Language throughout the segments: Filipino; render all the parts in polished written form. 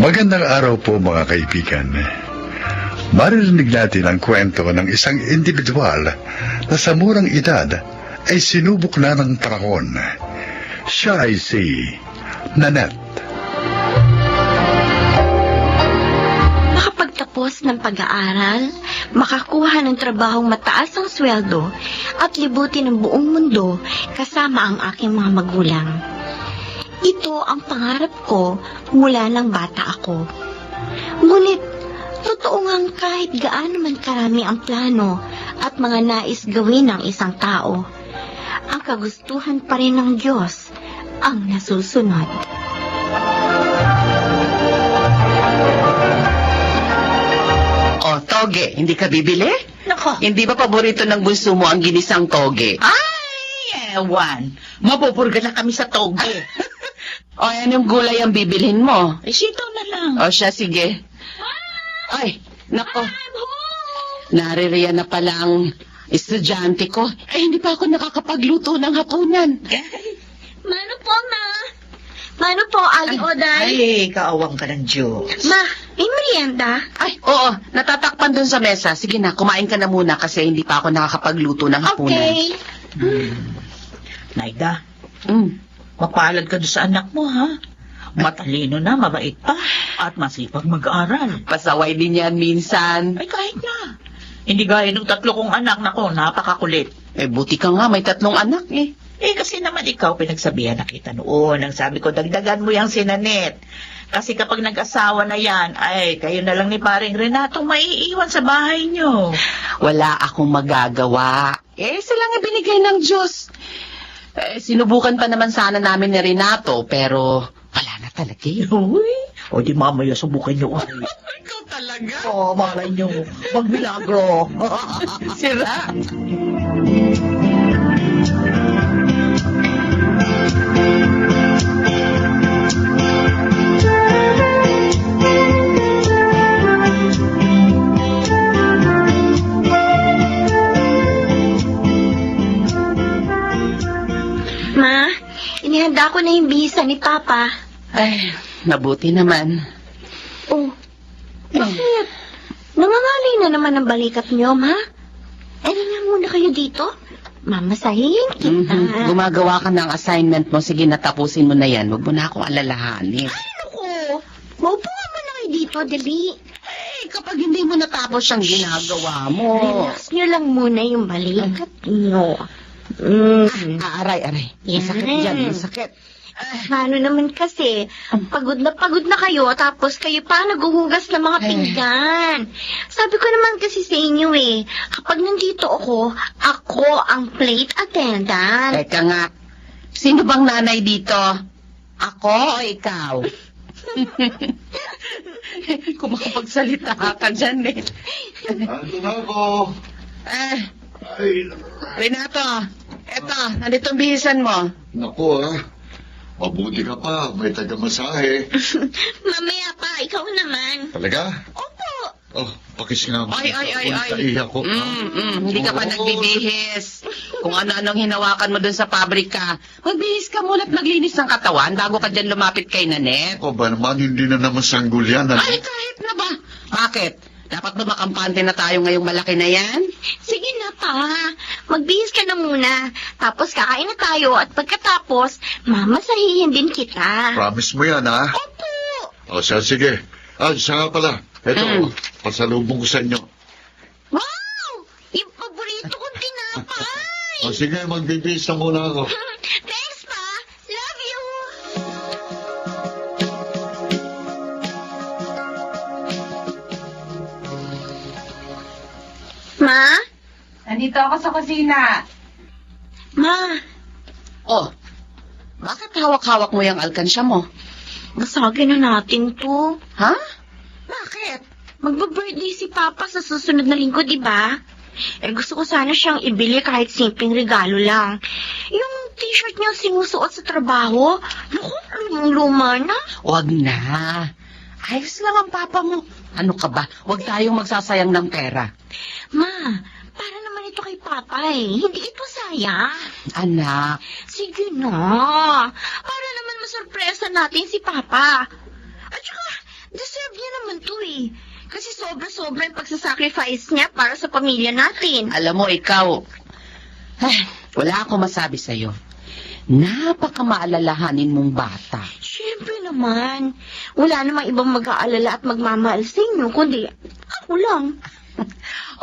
Magandang araw po mga kaibigan. Maririnig natin ang kwento ng isang individual na sa murang edad ay sinubok na ng panahon. Siya ay si Nanette. Makapagtapos ng pag-aaral, makakuha ng trabahong mataas ang sweldo at libutin ng buong mundo kasama ang aking mga magulang. Ito ang pangarap ko mula nang bata ako. Ngunit, totoo ngang kahit gaano man karami ang plano at mga nais gawin ng isang tao, ang kagustuhan pa rin ng Diyos ang nasusunod. O, toge, hindi ka bibili? Nako. Hindi ba paborito ng bunso mo ang ginisang toge? Ay, ewan. Mapupurga na kami sa toge. O, anong gulay ang bibilhin mo? Sitaw na lang. O siya, sige. Ay, nako. Naririyan na pala ang estudyante ko. Eh, hindi pa ako nakakapagluto ng hapunan. Mano po, Ma? Mano po, Ali Oday? Ay, kaawang ka ng Diyos. Ma, may merienda? Ay, oo, natatakpan dun sa mesa. Sige na, kumain ka na muna kasi hindi pa ako nakakapagluto ng hapunan. Okay. Naida, Mm. mapalad ka doon sa anak mo, ha? Matalino na, mabait pa, at masipag mag-aaral. Pasaway din yan minsan. Ay, kahit na. Hindi gaya ng 3 kong anak, nako, napakakulit. Eh, buti ka nga, may 3 anak eh. Eh, kasi naman ikaw pinagsabihan na kita noon. Ang sabi ko, dagdagan mo yung sinanet. Kasi kapag nag-asawa na yan, ay, kayo na lang ni paring Renato maiiwan sa bahay nyo. Wala akong magagawa. Eh, sila nga binigay ng Diyos. Eh, sinubukan pa naman sana namin ni Renato, pero wala na talaga eh. Uy, o di mamaya subukan nyo. Ikaw talaga? Oo, malay nyo. Magmilagro. Sira. Ma, inihanda ko na yung bisa ni Papa. Ay, nabuti naman. Oh, bakit? Nangangalay na naman ang balikat niyo, Ma. Ano nga muna kayo dito? Mamasahin kita. Gumagawa ka ng assignment mo. Sige, natapusin mo na yan. Huwag mo na akong alalahanin. Ako, maupo nga muna kayo dito, dali. Eh, kapag hindi mo natapos siyang ginagawa mo. Relax niyo lang muna yung balikat niyo. Aray. Masakit dyan, masakit. Ano naman kasi, pagod na kayo, tapos kayo pa naghuhugas ng mga pinggan. Sabi ko naman kasi sa inyo eh, kapag nandito ako ang plate attendant. Teka nga, sino bang nanay dito? Ako o ikaw? Kung makapagsalita ka dyan eh. Ando na ako. Eh, Ay, Renato, eto, nandito ang bihisan mo. naku mabuti ka pa, may taga-masahe. Mamaya pa, ikaw naman. Talaga? Opo. Oh, pakis nga. Ay. Taiya ko. Hindi ka pa nagbibihis. Kung ano-anong hinawakan mo dun sa pabrika, magbihis ka muna at maglinis ng katawan bago ka dyan lumapit kay Nanette. Ako ba naman, hindi na naman sanggol yan. Ay, kahit na ba? Bakit? Dapat ba makampante na tayo ngayong malaki na yan? Sige na pa, magbihis ka na muna. Tapos kakain na tayo at pagkatapos, mamasahihin din kita. Promise mo yan, ha? Opo. O, sige. Siya nga pala. Eto, pasalubong ko sa inyo. Wow! Yung paborito kong tinapay! O, sige, magbibihis na muna ako. Thanks, Pa! Love you! Ma? Nandito ako sa kusina. Ma, Oh, bakit hawak-hawak mo yung alkansya mo? basagin na natin to. Ha? Bakit? Magba-birthday si Papa sa susunod na linggo, di ba? Eh, gusto ko sana siyang ibili kahit simpleng regalo lang. Yung t-shirt niya sinusuot sa trabaho, naku, lumang-luma na. Huwag na. Ayos lang ang papa mo. Ano ka ba? Huwag tayong magsasayang ng pera. Ma, para naman ito kay Papa eh. Hindi ito sayang. Anak, Sige na. Para naman masurpresa natin si Papa. At saka, Deserve niya naman to eh. Kasi sobra-sobra yung pagsasacrifice niya para sa pamilya natin. Alam mo, ikaw, wala akong masabi sa'yo. Napakamaalalahanin mong bata. Siyempre naman. Wala namang ibang mag-aalala at magmamahal sa inyo, kundi ako lang.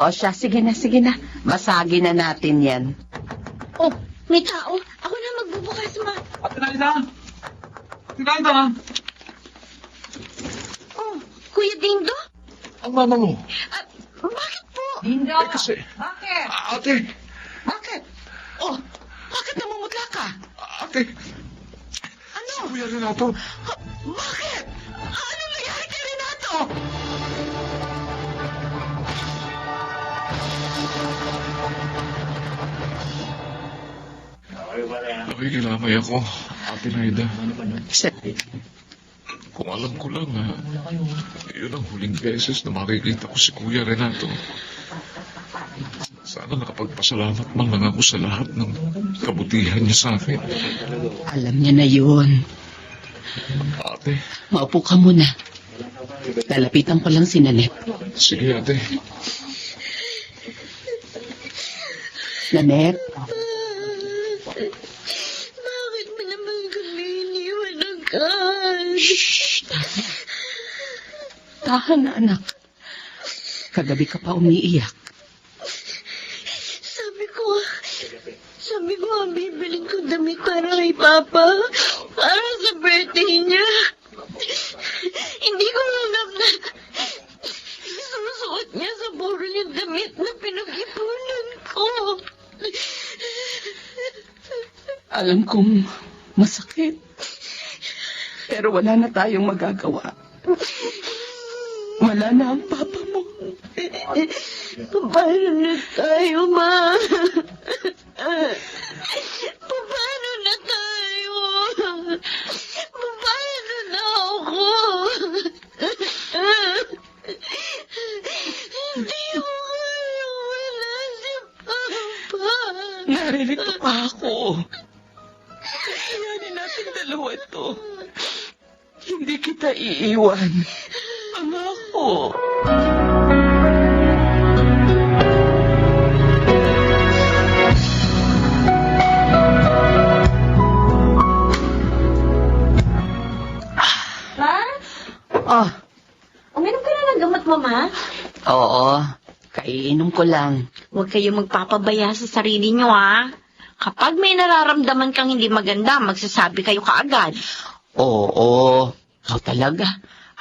O siya, sige na. Basagin na natin yan. Oh, may tao. Ako na magbubukas, ma. Ate Naida! Ate Naida! Oh, Kuya Dindo? Ang mama mo. Bakit po? Dindo! Kasi, Bakit? ate! Bakit? Oh, bakit namumutla ka? Ate! Ano? Si Kuya Renato! Bakit? Ano nangyari kay Renato? Nakikilamay ako, Ate Naida. Sa- Kung alam ko lang yun ang huling beses na makikita ko si Kuya Renato. Sana nakapagpasalamat man lang ako sa lahat ng kabutihan niya sa akin. Alam niya na yun. Ate, Maupo ka muna. Lalapitan ko lang si Nanette. sige ate. Nanette, Bakit mo naman kami iniwan ng kaan? tahan na anak. Kagabi ka pa umiiyak. Sabi ko, bibiling ko damit para kay Papa. Para sa birthday niya. Hindi ko alam na susuot niya sa buro yung damit na pinag-ipunan ko. Alam kong masakit. Pero wala na tayong magagawa. Wala na ang papa mo. Paano na tayo, Ma? Paano na tayo? Paano na ako? Hindi ko kaya wala si Papa. Naririto pa ako. Kayanin natin dalawa ito. Hindi kita iiwan. Pangako. Ma? Oh, Uminom ka na ng gamot mo, Ma? oo. Kaiinom ko lang. Huwag kayo magpapabaya sa sarili nyo, ha? Kapag may nararamdaman kang hindi maganda, magsasabi kayo kaagad. Oo. Ikaw talaga.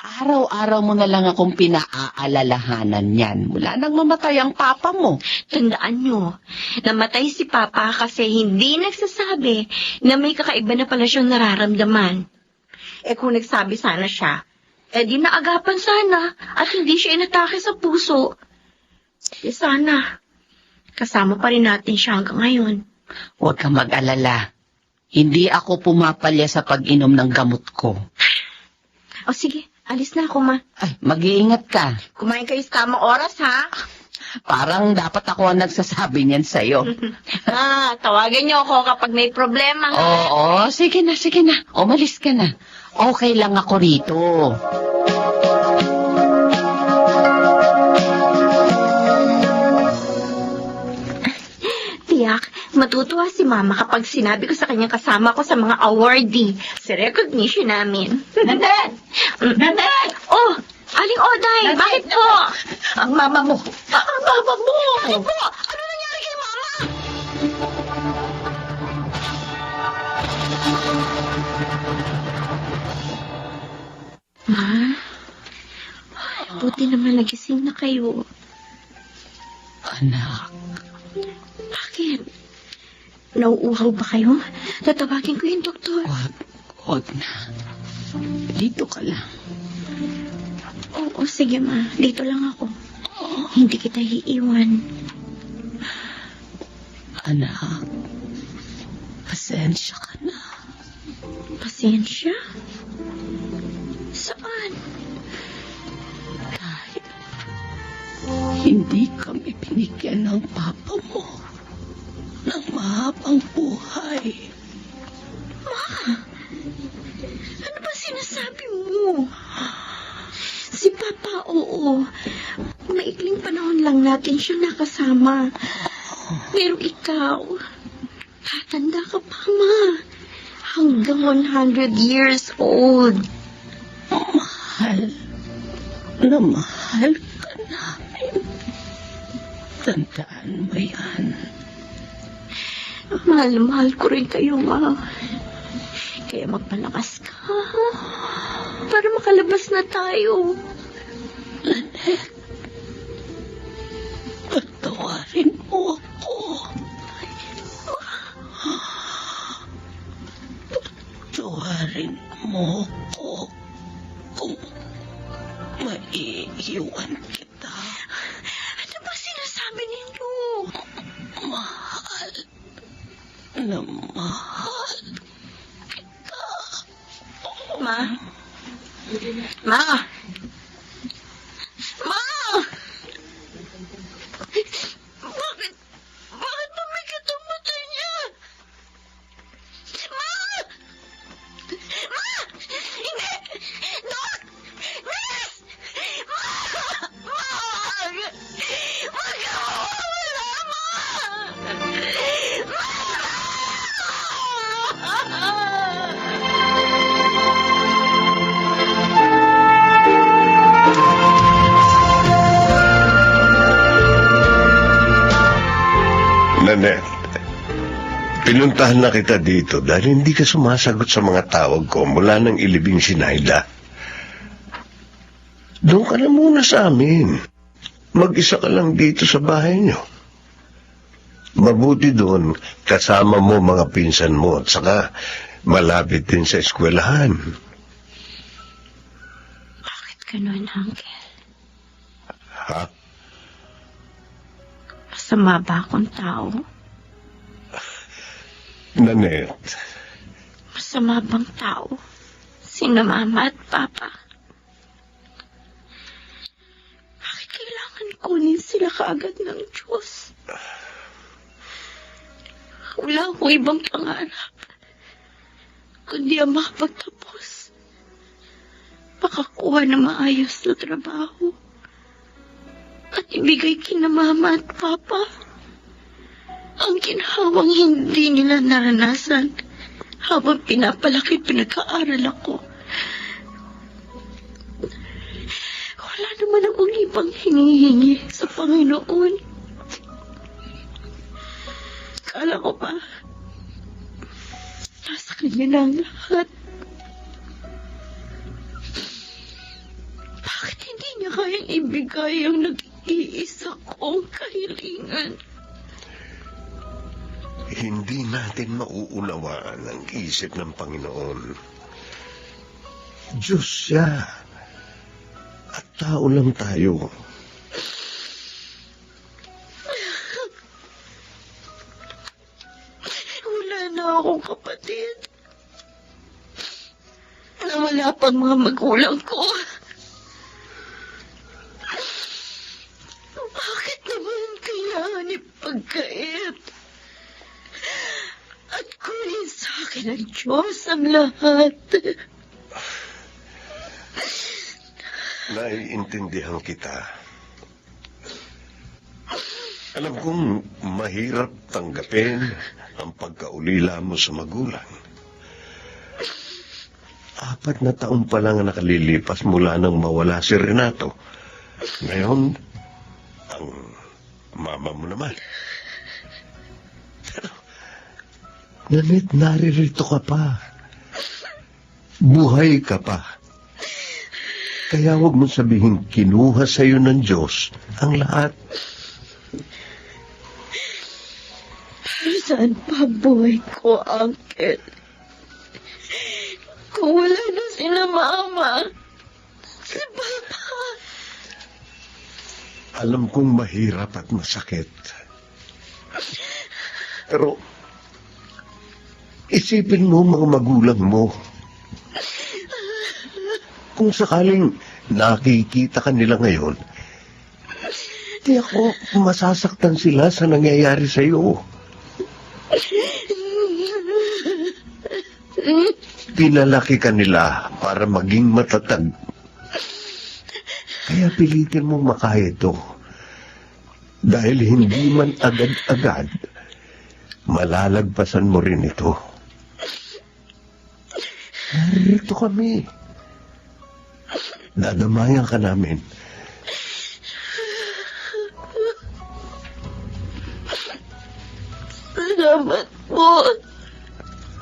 Araw-araw mo na lang akong pinaaalalahanan yan. Mula nang mamatay ang papa mo. Tandaan nyo, namatay si Papa kasi hindi nagsasabi na may kakaiba na pala siyang nararamdaman. Eh kung nagsabi sana siya, eh di naagapan sana at hindi siya inatake sa puso. Eh sana, kasama pa rin natin siya hanggang ngayon. Huwag kang mag-alala. Hindi ako pumapalya sa pag-inom ng gamot ko. O sige, alis na ako, Ma. Ay, mag-iingat ka. Kumain kayo sa tamang oras, ha? Parang dapat ako ang nagsasabi niyan sa'yo. Ma, tawagan niyo ako kapag may problema, ha? Oo, sige na. Umalis ka na. Okay lang ako rito. Tiyak, matutuwa si Mama kapag sinabi ko sa kanyang kasama ko sa mga awardee sa recognition namin. Nanette! Nanette! Oh, Aling Oday, bakit po? Ang mama mo! Ang mama mo! Bakit po? Ano nangyari kay Mama? Ma, buti naman nagising na kayo. Anak, Bakit? Nauuhaw ba kayo? Tatawagin ko yung doktor. wag na. Dito ka lang. Oo, sige ma. Dito lang ako. Hindi kita iiwan. Anak, pasensya ka na. Pasensya? Saan? Dahil hindi kami binigyan ng papa mo ng mahabang buhay. Ano ba sinasabi mo? natin siyang nakasama. Pero ikaw, tatanda ka pa, Ma. Hanggang 100 years old. Mahal na mahal ka namin. Tandaan mo yan. Mahal na mahal ko rin kayo, Ma. Kaya magpalakas ka, ha? Para makalabas na tayo. Patawarin mo ako. Patawarin mo ako kung maiiwan kita. Ano ba sinasabi ninyo? Mahal na mahal. Ma? Ma? Ma! Bakit pamikit ang mata niya? Ma! Ma! Hindi! Doc! Miss! Ma! Ma! Wag ka mawawala, Ma! Nanette, pinuntahan na kita dito dahil hindi ka sumasagot sa mga tawag ko mula nang ilibing si Naida. Doon ka na muna sa amin. Mag-isa ka lang dito sa bahay niyo. Mabuti doon, kasama mo mga pinsan mo at saka malapit din sa eskwelahan. Bakit ganun, Uncle? Ha? Masama ba akong tao? Nanette, Masama bang tao? Sina Mama at Papa? Bakit kailangan kunin sila kaagad ng Diyos? Wala akong ibang pangarap, kundi ang makapagtapos. Makakuha ng maayos na trabaho. At ibigay kina Mama at Papa ang ginhawang hindi nila naranasan habang pinapalaki at pinag-aaral ako. Wala naman akong ibang hinihingi sa Panginoon. Kala ko ba, nasa kanya na ang lahat. Bakit hindi niya kayang ibigay ang nag-iisa kong kahilingan? hindi natin mauunawaan ang isip ng Panginoon. Diyos siya. At tao lang tayo. Wala na akong kapatid. Nawala pang mga magulang ko. Bakit naman kailangan ipagkait? At kunin sa akin ng Diyos ang lahat. Naiintindihan kita. Alam kong mahirap tanggapin ang pagkaulila mo sa magulang. 4 na taon pa lang ang nakalilipas mula nang mawala si Renato. Ngayon, ang mama mo naman. Pero, Nanette, naririto ka pa. Buhay ka pa. Kaya huwag mo sabihin kinuha sa iyo ng Diyos ang lahat. Saan pa buhay ko, Uncle? Kung wala na sila Mama, si Papa. Alam kong mahirap at masakit. Pero, isipin mo mga magulang mo. Kung sakaling nakikita ka nila ngayon, di ako masasaktan sila sa nangyayari sa iyo. Pinalaki ka nila para maging matatag. Kaya pilitin mo makaya ito. Dahil hindi man agad-agad, malalagpasan mo rin ito. Narito kami. Dadamayan ka namin. Salamat po,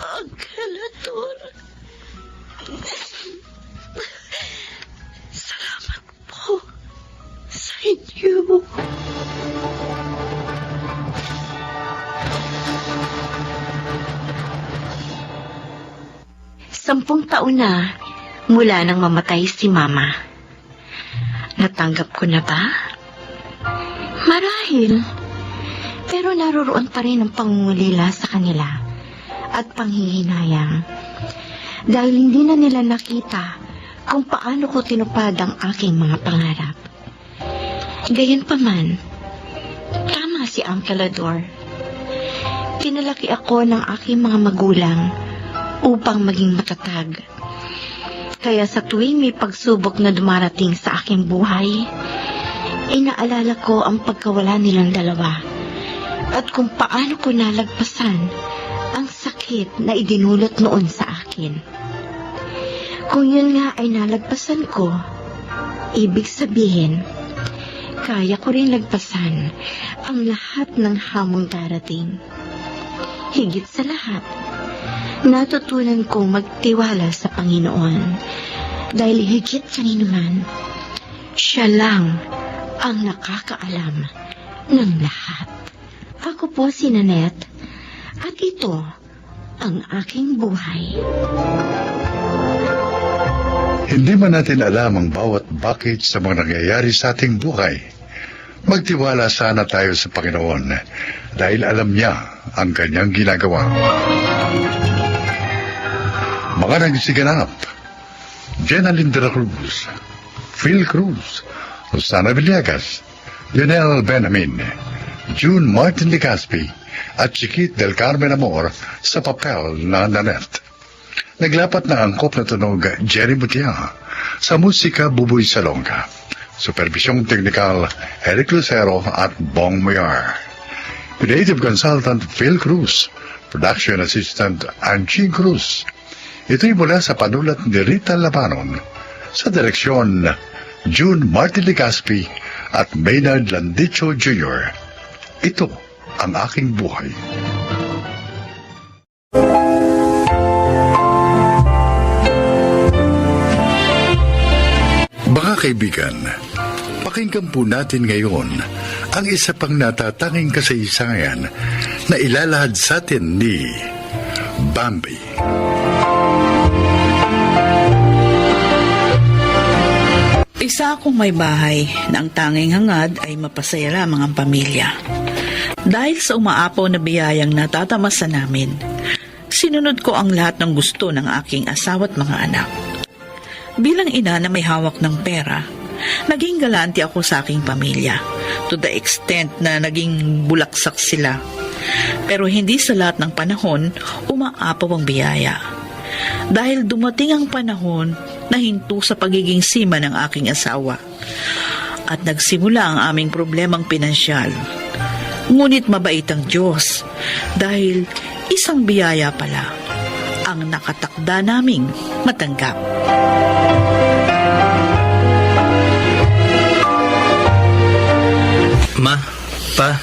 Uncle Ator. Salamat po sa inyo. Sampung taon na mula nang mamatay si Mama. Natanggap ko na ba? Marahil. Pero naroroon pa rin ang pangungulila sa kanila at panghihinayang. Dahil hindi na nila nakita kung paano ko tinupad ang aking mga pangarap. Gayunpaman, tama si Uncle Ador. Pinalaki ako ng aking mga magulang upang maging matatag. Kaya sa tuwing may pagsubok na dumarating sa aking buhay, inaalala ko ang pagkawala nilang dalawa at kung paano ko nalagpasan ang sakit na idinulot noon sa akin. Kung yun nga ay nalagpasan ko, ibig sabihin, kaya ko rin lagpasan ang lahat ng hamong darating. Higit sa lahat, natutunan kong magtiwala sa Panginoon dahil higit kanino man, siya lang ang nakakaalam ng lahat. Ako po si Nanette at ito ang aking buhay. Hindi man natin alam ang bawat bakit sa mga nangyayari sa ating buhay. Magtiwala sana tayo sa Panginoon dahil alam niya ang kanyang ginagawa. Mga nagsiganap: Jenalyn de la Cruz, Phil Cruz, Rosana Villegas, Lionel Benjamin, June Martin Legaspi at Chiquit del Carmen Amor sa papel na Nanette. Naglapat na angkop na tunog Jerry Butia, sa musika Buboy Salonga, supervisyong teknikal Eric Lucero at Bong Moyar, creative consultant Phil Cruz, production assistant Angie Cruz. Ito'y mula sa panulat ni Rita Labanon, sa direksyon June Martin Legaspi at Maynard Landicho Jr. Ito ang aking buhay. Mga kaibigan, pakinggan po natin ngayon ang isa pang natatanging kasaysayan na ilalahad sa atin ni Bambi. Isa akong may bahay na ang tanging hangad ay mapasaya lamang ang pamilya. Dahil sa umaapaw na biyayang natatamasa namin, sinunod ko ang lahat ng gusto ng aking asawa at mga anak. Bilang ina na may hawak ng pera, naging galante ako sa aking pamilya to the extent na naging bulaksak sila. Pero hindi sa lahat ng panahon umaapaw ang biyaya. Dahil dumating ang panahon na hinto sa pagiging sima ng aking asawa at nagsimula ang aming problemang pinansyal. Ngunit mabait ang Diyos dahil isang biyaya pala ang nakatakda naming matanggap. Ma, Pa,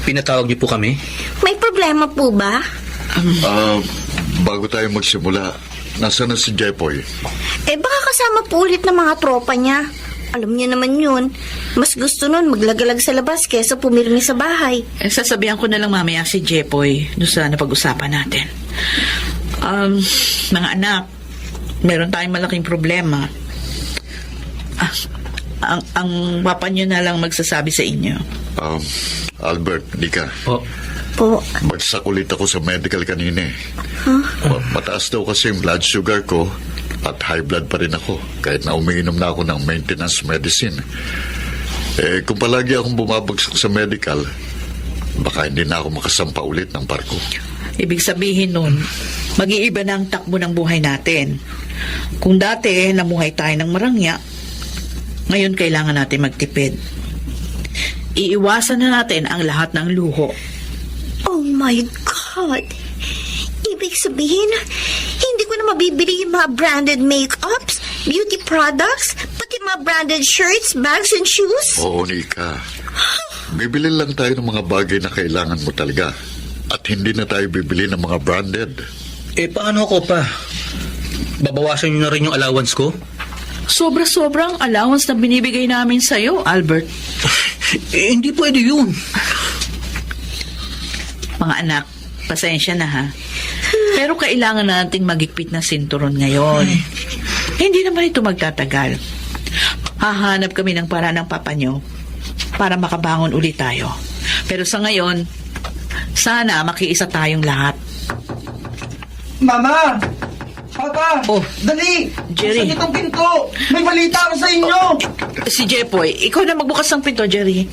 pinatawag niyo po kami? May problema po ba? Bago tayo magsimula, nasaan na si Jepoy? Baka kasama po ulit ng mga tropa niya. Alam niya naman yun. Mas gusto nun maglagalag sa labas kesa pumirmi sa bahay. Sasabihan ko na lang mamaya si Jepoy doon sa napag-usapan natin. Mga anak, meron tayong malaking problema. Ang papa niyo na lang magsasabi sa inyo. Albert, di ka. Po. Magsakulit ako sa medical kanina eh. Mataas daw kasi yung blood sugar ko at high blood pa rin ako kahit na umiinom na ako ng maintenance medicine. Kung palagi akong bumabagsak sa medical, baka hindi na ako makasampa ulit ng barko. Ibig sabihin nun, mag-iiba na ang takbo ng buhay natin. Kung dati namuhay tayo ng marangya, ngayon kailangan natin magtipid. iiwasan na natin ang lahat ng luho. Oh my God! Ibig sabihin, hindi ko na mabibili yung mga branded makeups, beauty products, pati mga branded shirts, bags, and shoes? Oo, Nika. Bibili lang tayo ng mga bagay na kailangan mo talaga. At hindi na tayo bibili ng mga branded. Paano ako pa? Babawasan niyo na rin yung allowance ko? Sobra-sobrang allowance na binibigay namin sa'yo, Albert. Hindi pwede yun. Mga anak, pasensya na ha. Pero kailangan nating magigpit na sinturon ngayon. Hindi naman ito magtatagal. Hahanap kami ng paraan ng papa nyo para makabangon ulit tayo. Pero sa ngayon, sana makiisa tayong lahat. Mama! Papa! Oh, Dali! Jerry. Buksan itong pinto! May balita ako sa inyo! Si Jepoy, ikaw na magbukas ng pinto, Jerry.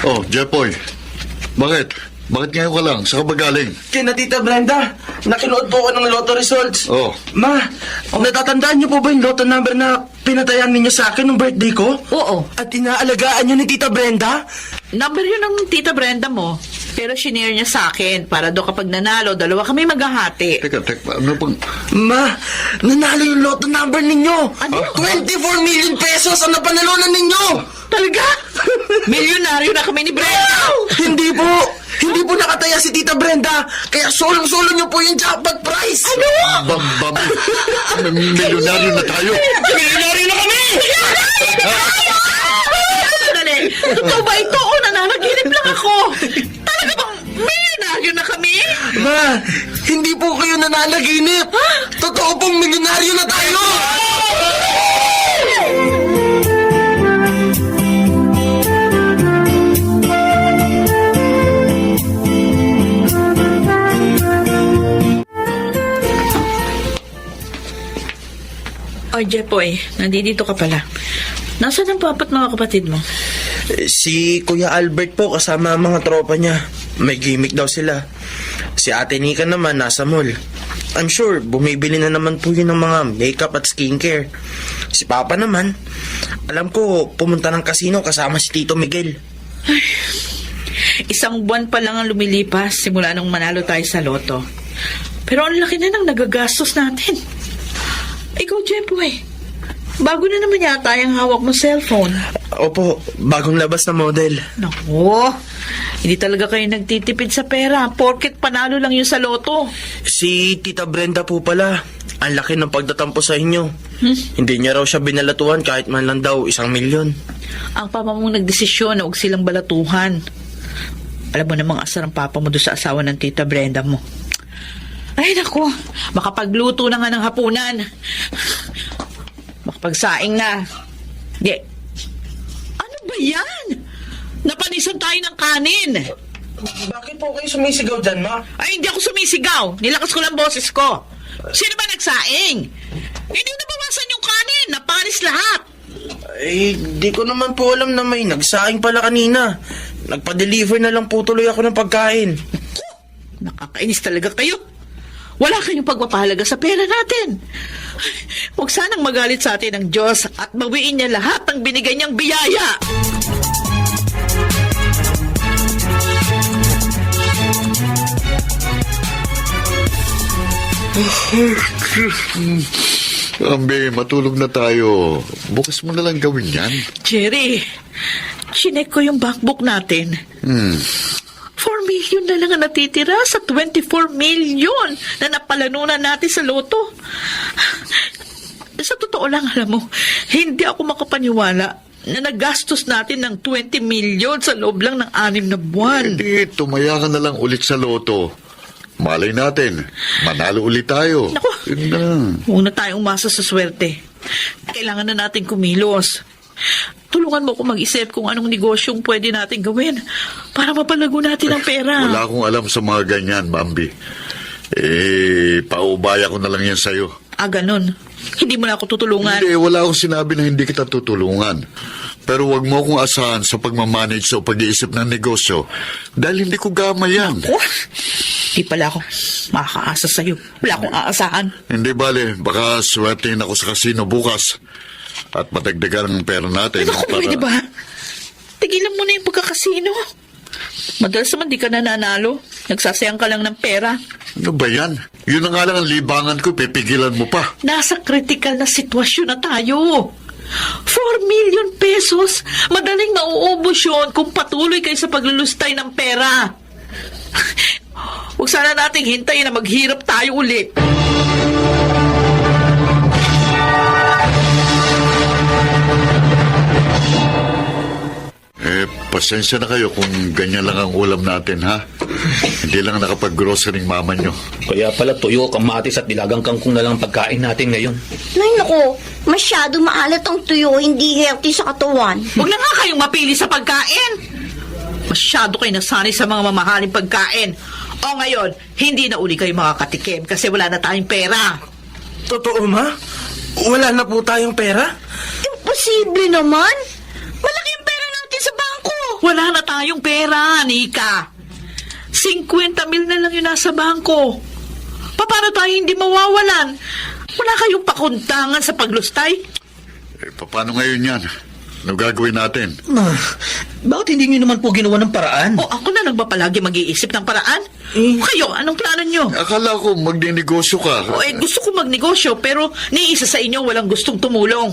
Oh, Jepoy. Bakit? Bakit ngayon ka lang? Saan ka ba galing? Kina Tita Brenda, nakinuod po ako ng lotto results. Oh. Ma, natatandaan niyo po ba yung lotto number na pinatayan ninyo sa akin nung birthday ko? Oo. At inaalagaan niyo ni Tita Brenda? Number yun ng tita Brenda mo. Pero shinare niya sa akin para doon kapag nanalo, dalawa kami maghahati. Teka, ano pang... Ma, nanalo yung lotto number ninyo! Ano? 24 million pesos ang napanalunan ninyo! Talaga? Milyonaryo na kami ni Brenda! Hindi po! Hindi po nakataya si Tita Brenda! Kaya solong-solo niyo po yung jackpot prize! Ano? Milyonaryo na tayo. Milyonaryo na kami! Dali, totoo ba ito o nananaginip lang ako? Talaga bang milyonaryo na kami? Ma, hindi po kayo nananaginip! Totoo pong milyonaryo na tayo! Oh, Jepoy, nandito ka pala. Nasaan ang papat mga kapatid mo? Si Kuya Albert po kasama ang mga tropa niya. May gimmick daw sila. Si Ate Nika naman nasa mall. I'm sure bumibili na naman po yun ng mga makeup at skincare. Si Papa naman, alam ko pumunta ng casino kasama si Tito Miguel. Isang buwan pa lang ang lumilipas simula nung manalo tayo sa loto. Pero ang laki na ng nagagastos natin. Ikaw, Jepoy, bago na naman yata yung hawak mo cellphone. Opo, bagong labas na model. Naku, hindi talaga kayo nagtitipid sa pera porket panalo lang yun sa loto. Si Tita Brenda po pala, ang laki ng pagtatampo sa inyo. Hindi niya raw siya binalatuhan kahit man lang daw 1 milyon. Ang papa mong nagdesisyon na huwag silang balatuhan. Alam mo namang asar ang papa mo doon sa asawa ng Tita Brenda mo. Ay, naku, makapagluto na nga ng hapunan. Makapagsaing na. Di. Ano ba yan? Napanisan tayo ng kanin. Bakit po kayo sumisigaw dyan, Ma? Ay, hindi ako sumisigaw. Nilakas ko lang boses ko. Sino ba nagsaing? Hindi na nabawasan yung kanin. Napanis lahat. Eh, di ko naman po alam na may nagsaing pala kanina. Nagpa-deliver na lang po tuloy ako ng pagkain. Nakakainis talaga kayo. Wala kayong pagpapahalaga sa pera natin. Huwag sanang magalit sa atin ng Diyos at bawiin niya lahat ng binigay niyang biyaya. Ambe, matulog na tayo. Bukas mo na lang gawin yan. Jerry, chinek ko yung bankbook natin. 4 million na lang ang natitira sa 24 million na napalanunan natin sa loto. Sa totoo lang, alam mo, hindi ako makapaniwala na nagastos natin ng 20 million sa loob lang ng 6 na buwan. Hindi, tumaya ka na lang ulit sa loto. Malay natin, manalo ulit tayo. Naku. Yun lang. Huwag na tayong umasa sa swerte. Kailangan na natin kumilos. Tulungan mo ako mag-isip kung anong negosyong pwede natin gawin para mapalago natin ang pera. Wala akong alam sa mga ganyan, Bambi. Paubaya ko na lang yan sa'yo. Ah, ganun. Hindi mo na ako tutulungan. Hindi, wala akong sinabi na hindi kita tutulungan. Pero wag mo akong asahan sa pagmamanage o pag-iisip ng negosyo dahil hindi ko gama yan. Di pala ako makakaasa sa'yo. Wala akong aasahan. Hindi bale, baka swertein ako sa kasino bukas. At madagdagan ang pera natin. Ay, naku, pwede ba? Tigilan mo na yung pagkakasino. Madalas naman di ka nananalo. Nagsasayang ka lang ng pera. Ano ba yan? Yun na nga lang ang libangan ko, pipigilan mo pa. Nasa critical na sitwasyon na tayo. 4 million pesos. Madaling mauubos yun kung patuloy kayo sa paglulustay ng pera. Huwag sana nating hintayin na maghirap tayo uli. Pasensya na kayo kung ganyan lang ang ulam natin, ha? Hindi lang nakapag-grocery mama nyo. Kaya pala tuyo, kamatis at nilagang kangkong na lang pagkain natin ngayon. Nay, naku, masyado maalat ang tuyo, hindi healthy sa katawan. Huwag na nga kayong mapili sa pagkain. Masyado kayo nasanay sa mga mamahaling pagkain. O ngayon, hindi na uli kayo makakatikim kasi wala na tayong pera. Totoo, ma? Wala na po tayong pera? Imposible naman. Malaki ang pera natin sa bangko. Wala na tayong pera, Nika. 50 mil na lang yung nasa bangko. Paano tayo hindi mawawalan? Wala kayong pakundangan sa paglustay? Paano ngayon yan? Ano gagawin natin? Ma, bakit hindi nyo naman po ginawa ng paraan? O ako na lang ba palagi mag-iisip ng paraan? Kayo, anong plano nyo? Akala ko magninegosyo ka. Gusto ko magnegosyo pero ni isa sa inyo walang gustong tumulong.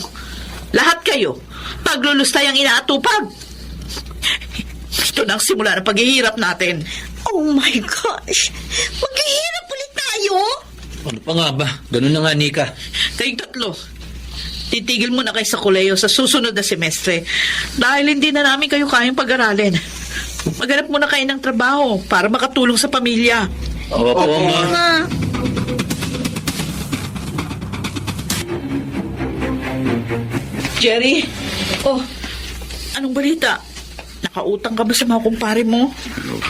Lahat kayo, paglulustay ang inaatupag. Ito na ang simula ng paghihirap natin. Oh my gosh. Maghihirap ulit tayo? Ano pa nga ba? Ganun na nga, Nika. Kayong tatlo, titigil muna kayo sa koleyo sa susunod na semestre dahil hindi na namin kayo kayang pag-aralin. Maghanap muna kayo ng trabaho para makatulong sa pamilya. Opo, Ma. Ma. Jerry, anong balita? Nakautang ka ba sa mga kumpare mo?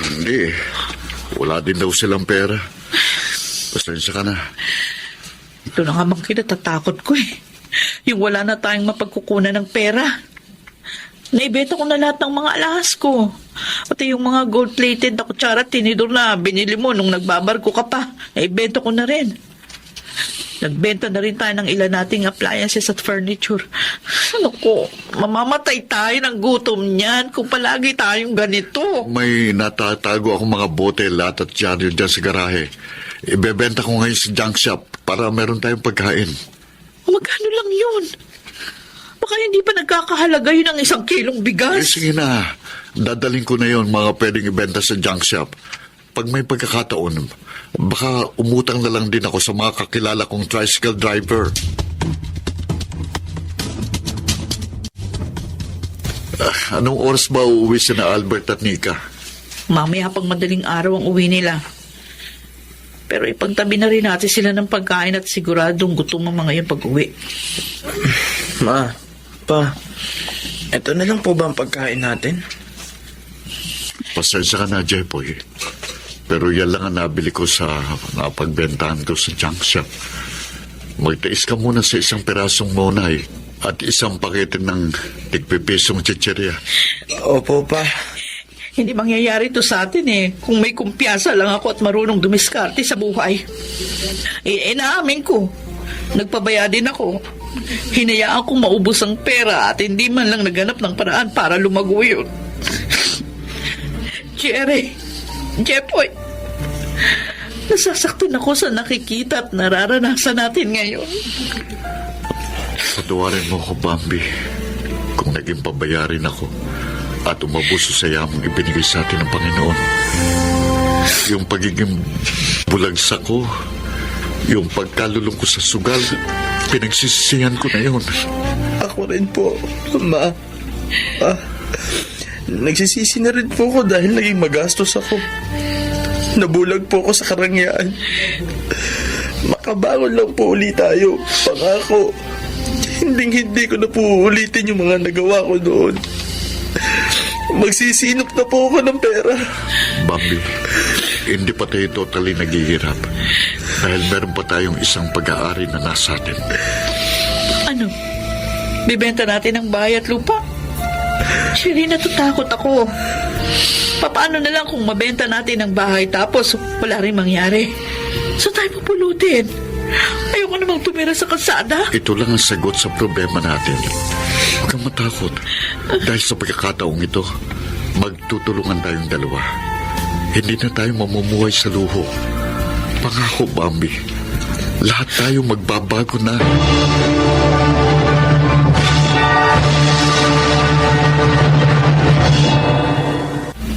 Hindi. Wala din daw silang pera. Pasensya ka na. Ito na nga bang kinatatakot ko eh. Yung wala na tayong mapagkukunan ng pera. Naibenta ko na lahat ng mga alahas ko. Pati yung mga gold-plated na kutsara at tinidor na binili mo nung nagbabarko ka pa. Naibenta ko na rin. Nagbenta na rin tayo ng ilan nating appliances at furniture. Ano ko, mamamatay tayo ng gutom niyan kung palagi tayong ganito. May natatago akong mga bote, lahat at dyaryo dyan sa garahe. Ibebenta ko ngayon sa junk shop para meron tayong pagkain. Magkano lang yun? Baka hindi pa nagkakahalaga yun ng 1 kilong bigas. Sige na. Dadaling ko na yon mga pwedeng ibenta sa junk shop. Pag may pagkakataon, baka umutang na lang din ako sa mga kakilala kong tricycle driver. Anong oras ba uuwi si na Albert at Nika? Mamaya pang madaling araw ang uwi nila. Pero ipagtabi na rin natin sila ng pagkain at siguradong gutom ang mga yung pag-uwi. Ma, pa, eto na lang po ba ang pagkain natin? Pasensya ka na, Jepoy. Pero yan lang ang nabili ko sa napagbentahan ko sa junk shop. Magtais ka muna sa 1 pirasong monay at 1 pakete ng tigpipisong chichirya. Opo, pa. Hindi mangyayari to sa atin eh kung may kumpiyansa lang ako at marunong dumiskarte sa buhay. Inaamin ko. Nagpabaya din ako. Hinayaan kong maubos ang pera at hindi man lang naganap ng paraan para lumago yun. Jerry, Jepoy, nasasaktan ako sa nakikita at nararanasan natin ngayon. Patawarin mo ako, Bambi, kung naging pabayarin ako at umabuso sa yamang ibinigay sa atin ng Panginoon. Yung pagiging bulagsak ko, yung pagkalulong ko sa sugal, pinagsisisihan ko na yun. Ako rin po, Ma. Nagsisisi na rin po ako dahil naging magastos ako. Nabulag po ako sa karangyaan. Makabangon lang po ulit tayo. Pangako. Hindi ko na po ulitin yung mga nagawa ko noon. Magsisinop na po ako ng pera. Bambi, hindi pa tayo totally naghihirap dahil meron pa tayong 1 pag-aari na nasa atin. Ano? Bibenta natin ang bahay at lupa? Siri, natatakot ako. Paano na lang kung mabenta natin ang bahay tapos wala rin mangyari? Saan tayo pupulutin? Ayoko namang tumira sa kalsada. Ito lang ang sagot sa problema natin. Huwag kang matakot. Dahil sa pagkakataong ito, magtutulungan tayong dalawa. Hindi na tayo mamumuhay sa luho. Pangako, Bambi. Lahat tayo magbabago na.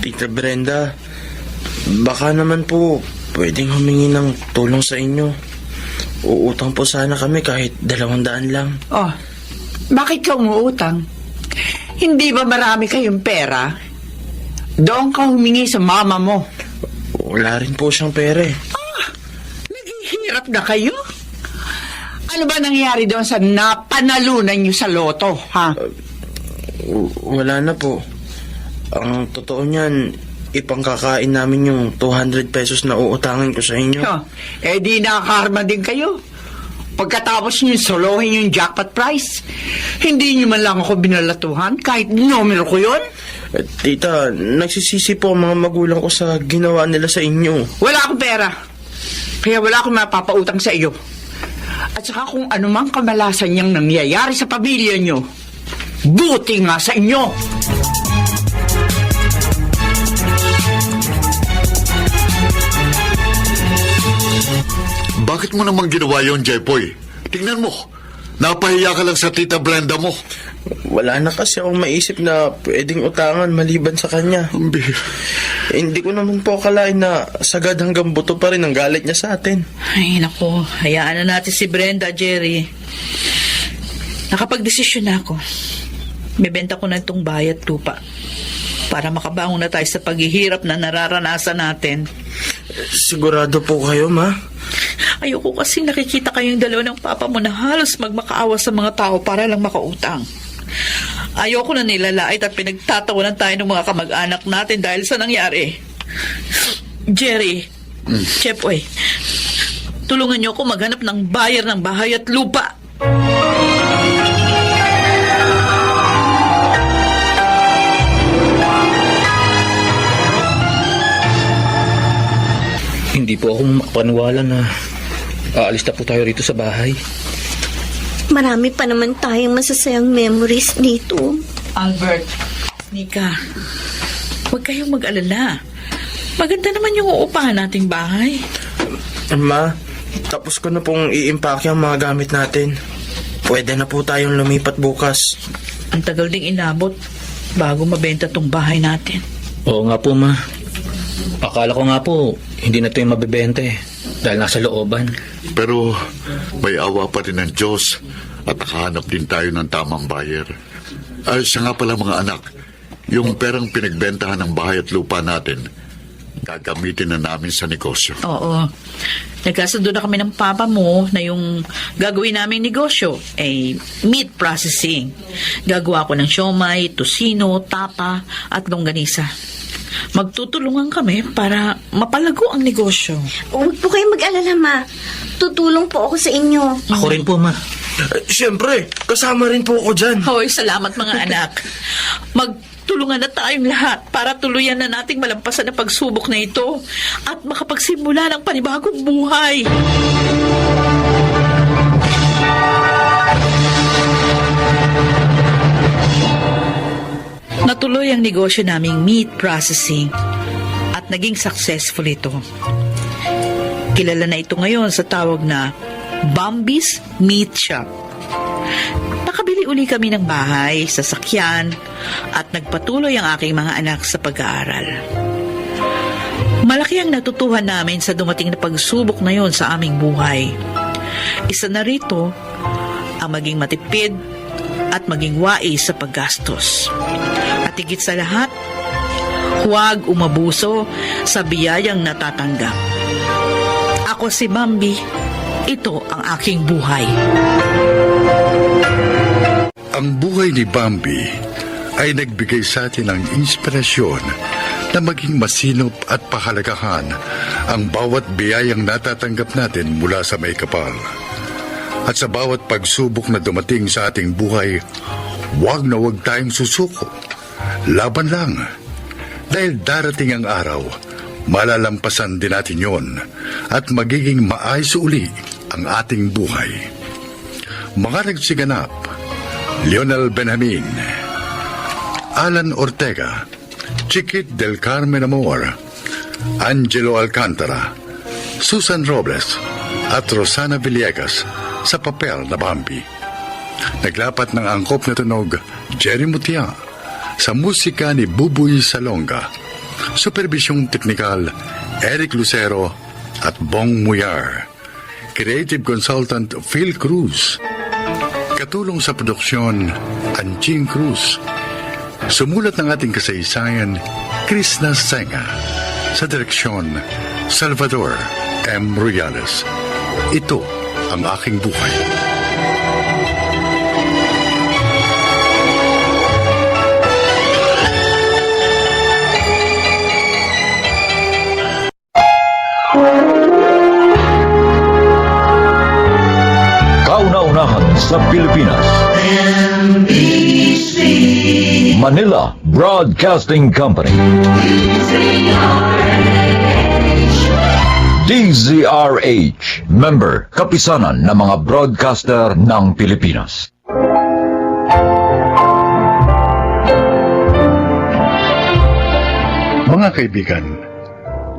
Tita Brenda, baka naman po pwedeng humingi ng tulong sa inyo. Uutang po sana kami kahit 200 lang. Oh, bakit ka umuutang? Hindi ba marami kayong pera? Doon ka humingi sa mama mo. Wala rin po siyang pera eh. Naghihirap na kayo? Ano ba nangyari doon sa napanalunan niyo sa loto, ha? Wala na po. Ang totoo niyan, ipangkakain namin yung 200 pesos na uutangin ko sa inyo. Oh, eh di nakakarma din kayo. Pagkatapos niyo solohin yung jackpot prize, hindi niyo man lang ako binalatuhan kahit numero ko yun. Tita, nagsisisi po ang mga magulang ko sa ginawa nila sa inyo. Wala akong pera. Kaya wala akong mapapautang sa iyo. At saka kung anumang kamalasan niyang nangyayari sa pamilya niyo, buti nga sa inyo. Bakit mo namang ginawa yon, Jepoy? Tingnan mo. Napahiya ka lang sa Tita Brenda mo. Wala na kasi akong maisip na pwedeng utangan maliban sa kanya. Hindi ko naman po akalain na sagad hanggang buto pa rin ang galit niya sa atin. Ay, nako. Hayaan na natin si Brenda, Jerry. Nakapag-desisyon na ako. Bebenta ko na itong bahay at lupa para makabangon na tayo sa paghihirap na nararanasan natin. Sigurado po kayo, ma? Ayoko kasi nakikita kayong dalawa ng papa mo na halos magmakaawa sa mga tao para lang makautang. Ayoko na nilalait at pinagtatawanan tayo ng mga kamag-anak natin dahil sa nangyari. Jerry, Chepoy, tulungan niyo ako maghanap ng buyer ng bahay at lupa. Hindi po ako makapaniwala na aalis na po tayo rito sa bahay. Marami pa naman tayong masasayang memories dito. Albert, Nika, huwag kayong mag-alala. Maganda naman yung uupahan nating bahay. Ma, tapos ko na pong i-impake ang mga gamit natin. Pwede na po tayong lumipat bukas. Ang tagal ding inabot bago mabenta tong bahay natin. Oo nga po, ma. Akala ko nga po, hindi na ito yung mabibenta eh. Dahil nasa looban. Pero may awa pa rin ng Diyos at nakahanap din tayo ng tamang buyer. Ay, siya nga pala mga anak, yung perang pinagbentahan ng bahay at lupa natin, gagamitin na namin sa negosyo. Oo. Nagkasundo na kami ng papa mo na yung gagawin namin negosyo ay meat processing. Gagawa ko ng siomay, tosino, tapa at longganisa. Magtutulungan kami para mapalago ang negosyo. Huwag po kayong mag-alala, ma. Tutulong po ako sa inyo. Ako rin po, ma. Siyempre, kasama rin po ako dyan. Hoy, salamat mga anak. Magtulungan na tayong lahat para tuluyan na nating malampasan ang pagsubok na ito at makapagsimula ng panibagong buhay. Natuloy ang negosyo naming meat processing at naging successful ito. Kilala na ito ngayon sa tawag na Bambi's Meat Shop. Nakabili uli kami ng bahay, sasakyan at nagpatuloy ang aking mga anak sa pag-aaral. Malaki ang natutuhan namin sa dumating na pagsubok na yon sa aming buhay. Isa na rito ang maging matipid at maging wais sa paggastos. At higit sa lahat, huwag umabuso sa biyayang natatanggap. Ako si Bambi, ito ang aking buhay. Ang buhay ni Bambi ay nagbigay sa atin ng inspirasyon na maging masinop at pahalagahan ang bawat biyayang natatanggap natin mula sa may kapal. At sa bawat pagsubok na dumating sa ating buhay, huwag na huwag tayong susuko. Laban lang. Dahil darating ang araw, malalampasan din natin yon at magiging maayos uli ang ating buhay. Mga nagsiganap, Lionel Benjamin, Alan Ortega, Chiquit del Carmen Amor, Angelo Alcantara, Susan Robles, at Rosana Villegas sa papel na Bambi. Naglapat ng angkop na tunog, Jerry Mutia, sa musika ni Bubuy Salonga. Supervisyong teknikal, Eric Lucero at Bong Muyar. Creative consultant, Phil Cruz. Katulong sa produksyon, Anching Cruz. Sumulat ng ating kasaysayan, Krishna Senga. Sa direksyon, Salvador M. Royales. Ito ang aking buhay. Kauna-unahan sa Pilipinas. Manila Broadcasting Company. DZRH, member, kapisanan ng mga broadcaster ng Pilipinas. Mga kaibigan,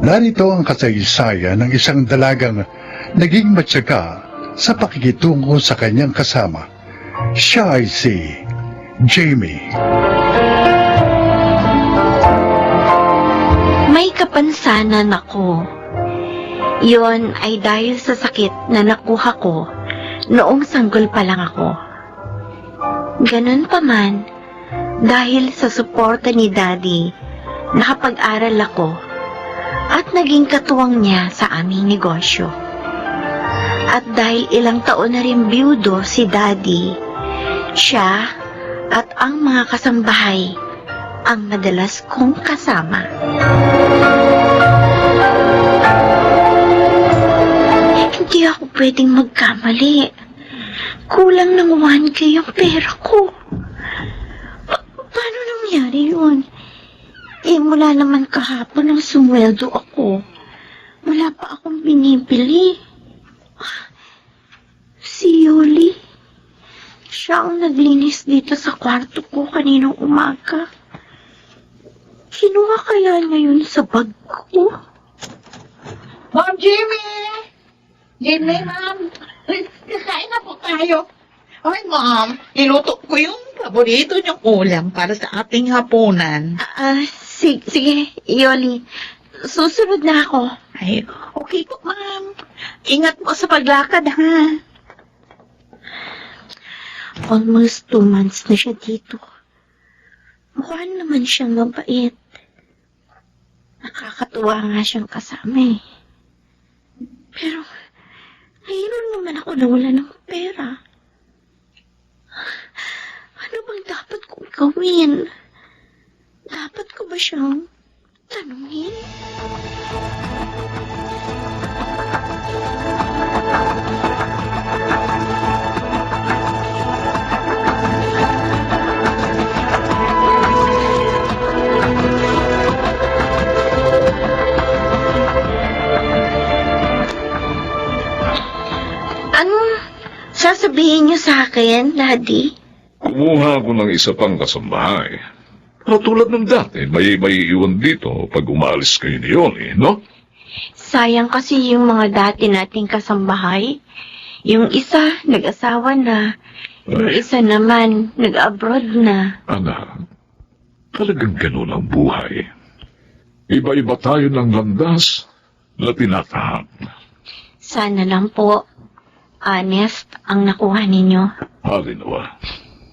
narito ang kasaysayan ng isang dalagang naging matyaga sa pakikitungo sa kanyang kasama. Siya ay si Jamie. May kapansanan ako. Yon ay dahil sa sakit na nakuha ko noong sanggol pa lang ako. Ganun pa man, dahil sa suporta ni Daddy, nakapag-aral ako at naging katuwang niya sa aming negosyo. At dahil ilang taon na rin biyudo si Daddy, siya at ang mga kasambahay ang madalas kong kasama. Hindi ako pwedeng magkamali. Kulang ng 1K ang pera ko. Paano nangyari yun? Mula naman kahapon ang sumweldo ako. Wala pa akong binibili. Si Yoli. Siya ang naglinis dito sa kwarto ko kaninang umaga. Kinuha kaya niya yun sa bag ko? Ma'am Jimmy! Jimmy, ma'am! Kakain na po tayo. Ay, ma'am, niluto ko yung paborito niyong ulam para sa ating hapunan. Sige, Yoli. Susunod na ako. Ay, okay po, ma'am. Ingat po sa paglakad, ha? Almost 2 months na siya dito. Mukha naman siyang mabait. Nakakatuwa nga siyang kasama eh. Pero, mayroon naman ako na wala ng pera. Ano bang dapat kong gawin? Dapat ko ba siyang tanungin? Anong sasabihin niyo sa akin, Daddy? Kumuha ako ng isa pang kasambahay. Pero tulad ng dati, may iwan dito pag umaalis kayo ni Yoli, no? Sayang kasi yung mga dati nating kasambahay. Yung isa, nag-asawa na. Yung isa naman, nag-abroad na. Anak, talagang ganun ang buhay. Iba-iba tayo ng landas na tinatahak. Sana lang po, honest ang nakuha ninyo. Halinawa.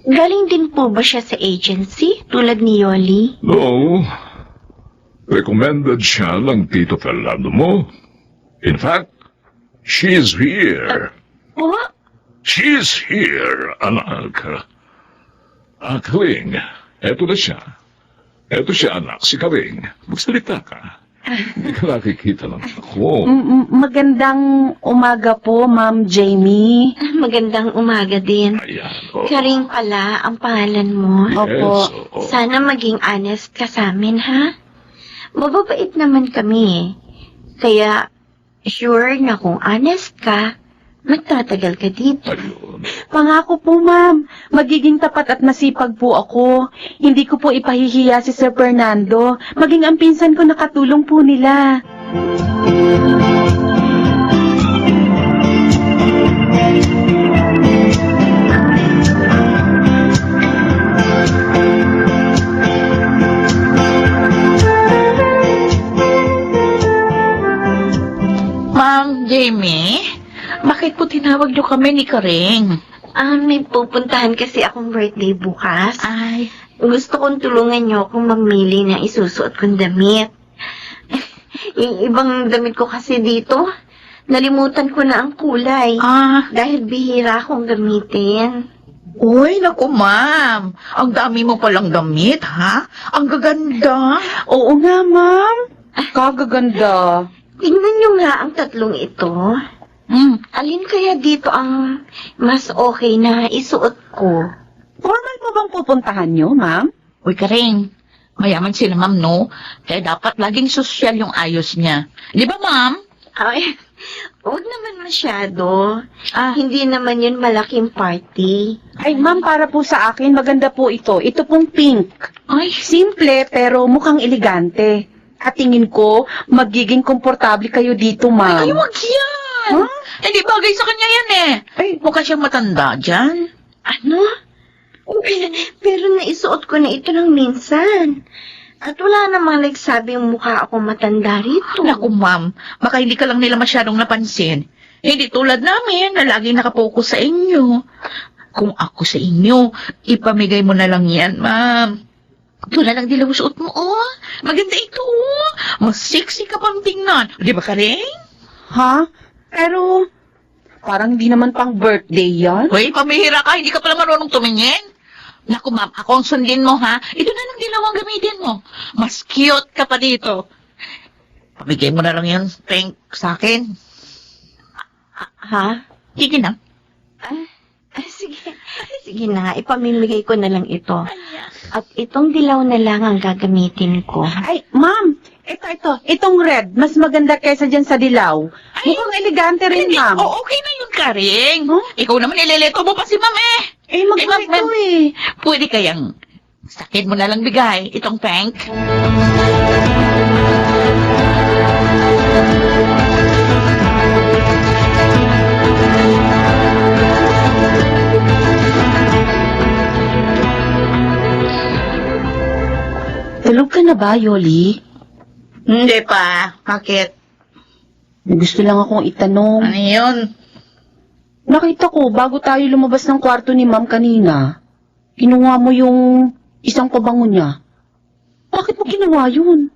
Galing din po ba siya sa agency, tulad ni Yoli? No. Recommended siya ng Tito Fernando mo. In fact, she is here. What? She is here, anak. Kaling, eto na siya. Eto siya, anak, si Kaling. Magsalita ka. Hindi ka nakikita lang ako. Magandang umaga po, Ma'am Jamie. Magandang umaga din. Ayan, oh. Karing pala ang pangalan mo. Opo. oo. Sana maging honest ka sa amin, ha? Mababait naman kami eh. Kaya, sure na kung honest ka, Magtatagal ka dito. Ayun. Pangako po, ma'am. Magiging tapat at masipag po ako. Hindi ko po ipahihiya si Sir Fernando. Maging ang pinsan ko nakatulong po nila. Ma'am Jamie, bakit po tinawag niyo kami ni Karing? May pupuntahan kasi akong birthday bukas. Ay, Gusto kong tulungan niyo akong mamili ng isusuot kong damit. Yung ibang damit ko kasi dito, nalimutan ko na ang kulay. Dahil bihira akong gamitin. uy, naku ma'am. Ang dami mo palang damit, ha? Ang gaganda. Oo nga, ma'am. Kagaganda. Tingnan niyo nga ang tatlong ito. Alin kaya dito ang mas okay na isuot ko? Formal mo bang pupuntahan nyo, ma'am? Uy, Karing, mayaman sila ma'am, no? Kaya dapat laging sosyal yung ayos niya. Di ba, ma'am? Ay, huwag naman masyado. Hindi naman yun malaking party. Ay, ma'am, para po sa akin, maganda po ito. Ito pong pink. Ay, Simple, pero mukhang elegante. At tingin ko, magiging komportable kayo dito, ma'am. ay, wag yan. Hindi bagay sa kanya yan eh. Ay, Mukha siyang matanda dyan. Ano? Pero naisuot ko na ito ng minsan. At wala namang nagsabing mukha ako matanda rito. Naku, ma'am, baka hindi ka lang nila masyadong napansin. Hindi tulad namin na laging nakapokus sa inyo. Kung ako sa inyo, ipamigay mo na lang yan, ma'am. Ito na lang dilaw suot mo, oh. Maganda ito, oh. Mas sexy ka pang tingnan. Di ba, Karing? ha? Pero, parang hindi naman pang birthday yan. Hoy, pamihira ka, hindi ka pala marunong tumingin. Naku, ma'am, ako ang sundin mo, ha? Ito na lang dilaw ang gamitin mo. Mas cute ka pa dito. Pamigay mo na lang yan, pink, sa akin. Ha? Sige na. Sige. Sige na, ipamimigay ko na lang ito. At itong dilaw na lang ang gagamitin ko. Ay, ma'am, itong red, mas maganda kaysa dyan sa dilaw. Mukhang elegante rin, Hindi, ma'am. okay na yun, Karing. Huh? Ikaw naman ileleto mo pa si ma'am eh. Magkano ma'am, eh. Pwede kayang sakin mo na lang bigay itong pink. Tulog ka na ba, Yoli? Hindi pa. Bakit? May gusto lang akong itanong. Ano yun? Nakita ko, bago tayo lumabas ng kwarto ni ma'am kanina, kinuha mo yung isang pabango niya. Bakit mo ginawa yun?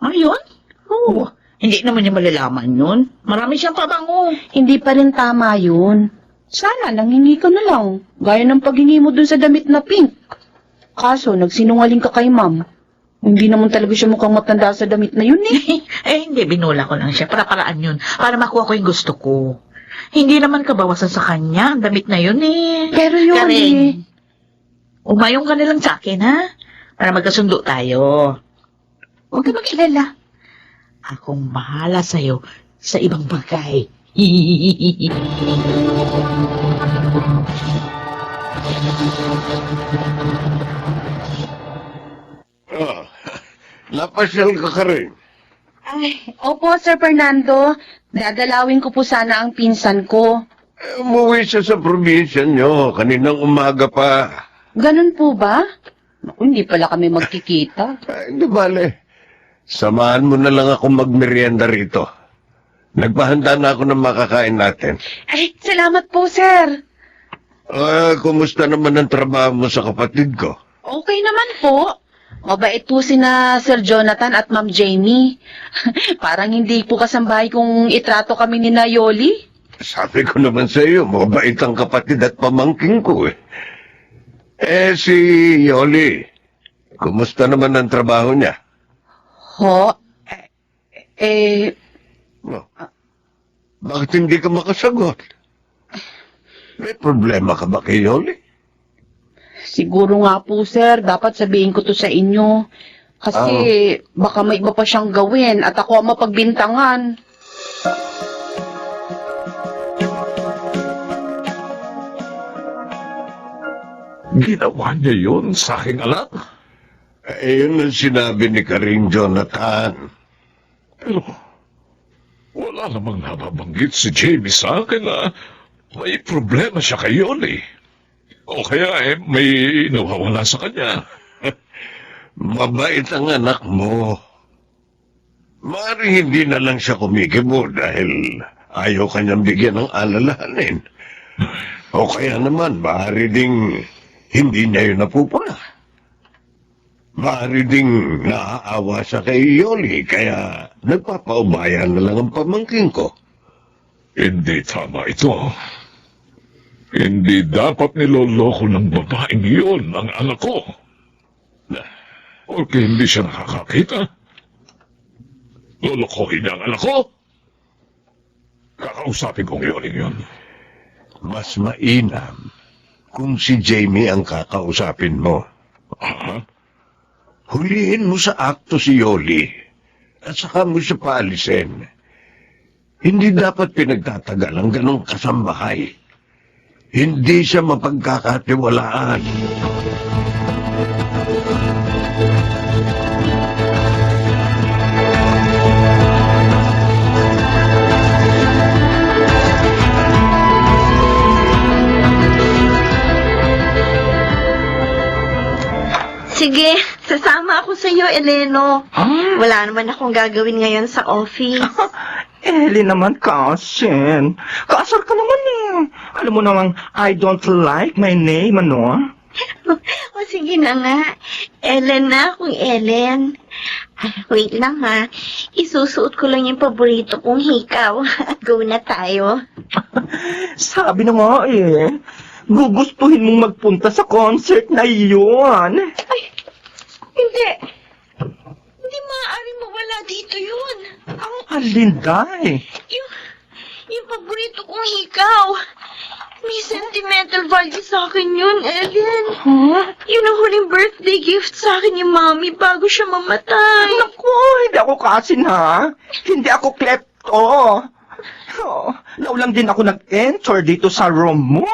Ayun? Oo. Hindi naman niya malalaman yun. Marami siyang pabango. Hindi pa rin tama yun. Sana nanghingi ka na lang, gaya ng paghingi mo dun sa damit na pink. Kaso, nagsinungaling ka kay ma'am. Hindi naman talaga siya mukhang matanda sa damit na yun eh. Hindi. Binula ko lang siya. Para-paraan yun. Para makuha ko yung gusto ko. Hindi naman kabawasan sa kanya. Ang damit na yun eh. Pero yun Karing, eh. umayong ka na lang sa akin, ha? Para magkasundo tayo. Huwag ka mag-alala. Akong bahala sa'yo sa ibang bagay. Napasyal ka rin. Ay, opo, Sir Fernando. Dadalawin ko po sana ang pinsan ko. Umuwi siya sa probinsya nyo, kaninang umaga pa. Ganun po ba? Naku, hindi pala kami magkikita. Hindi bale. Samahan mo na lang ako magmerienda rito. Nagpahanda na ako ng makakain natin. Ay, salamat po, sir. Kumusta naman ang trabaho mo sa kapatid ko? Okay naman po. Mabait po sina Sir Jonathan at Ma'am Jamie. Parang hindi po kasambahay kung itrato kami ni Nayoli. Sabi ko naman sa iyo, mabait ang kapatid at pamangking ko eh. Si Yoli, kumusta naman ang trabaho niya? Ho? Bakit hindi ka makasagot? May problema ka ba kay Yoli? Siguro nga po, sir. Dapat sabihin ko to sa inyo. Kasi baka may iba pa siyang gawin at ako ang mapagbintangan. Ginawa niya yun sa aking anak. Ayun ang sinabi ni Karing Jonathan. Pero wala namang nababanggit si Jamie sa akin na may problema siya kay Yoli. O kaya may nawawala sa kanya. Mabait ang anak mo. Maaari hindi na lang siya kumikibo dahil ayaw kanyang bigyan ng alalahanin. O kaya naman, maaari ding hindi niya yun napupuna. Maaari ding naaawa siya kay Yoli, kaya nagpapaubaya na lang ang pamangkin ko. Hindi tama ito. Hindi dapat niloloko ng babaeng iyon ang anak ko. Porque hindi siya nakakakita. Lolokohin niya ang anak ko. Kakausapin kong yun. Mas mainam kung si Jamie ang kakausapin mo. Aha. Hulihin mo sa akto si Yoli at saka mo siya paalisin. Hindi dapat pinagtatagal ang ganong kasambahay. Hindi siya mapagkakatiwalaan. Sige, sasama ako sa iyo, Eleno. Wala naman akong gagawin ngayon sa office. Eli naman, cousin. Kasar ka naman eh. Alam mo namang, I don't like my name, ano? O sige na nga. Ellen na akong Ellen. Wait lang ha. Isusuot ko lang yung paborito kong hikaw. At go na tayo. Sabi na nga eh. Gugustuhin mong magpunta sa concert na iyon. Ay, hindi. Hindi maaaring mawala dito yun. Ang alinday. Yung paborito kong hikaw. May sentimental value sa akin yun, Ellen. Huh? Yun ang huling birthday gift sa akin ni Mami bago siya mamatay. Naku, hindi ako kasin ha. Hindi ako klepto. Oh, naulang din ako nag-enter dito sa room mo.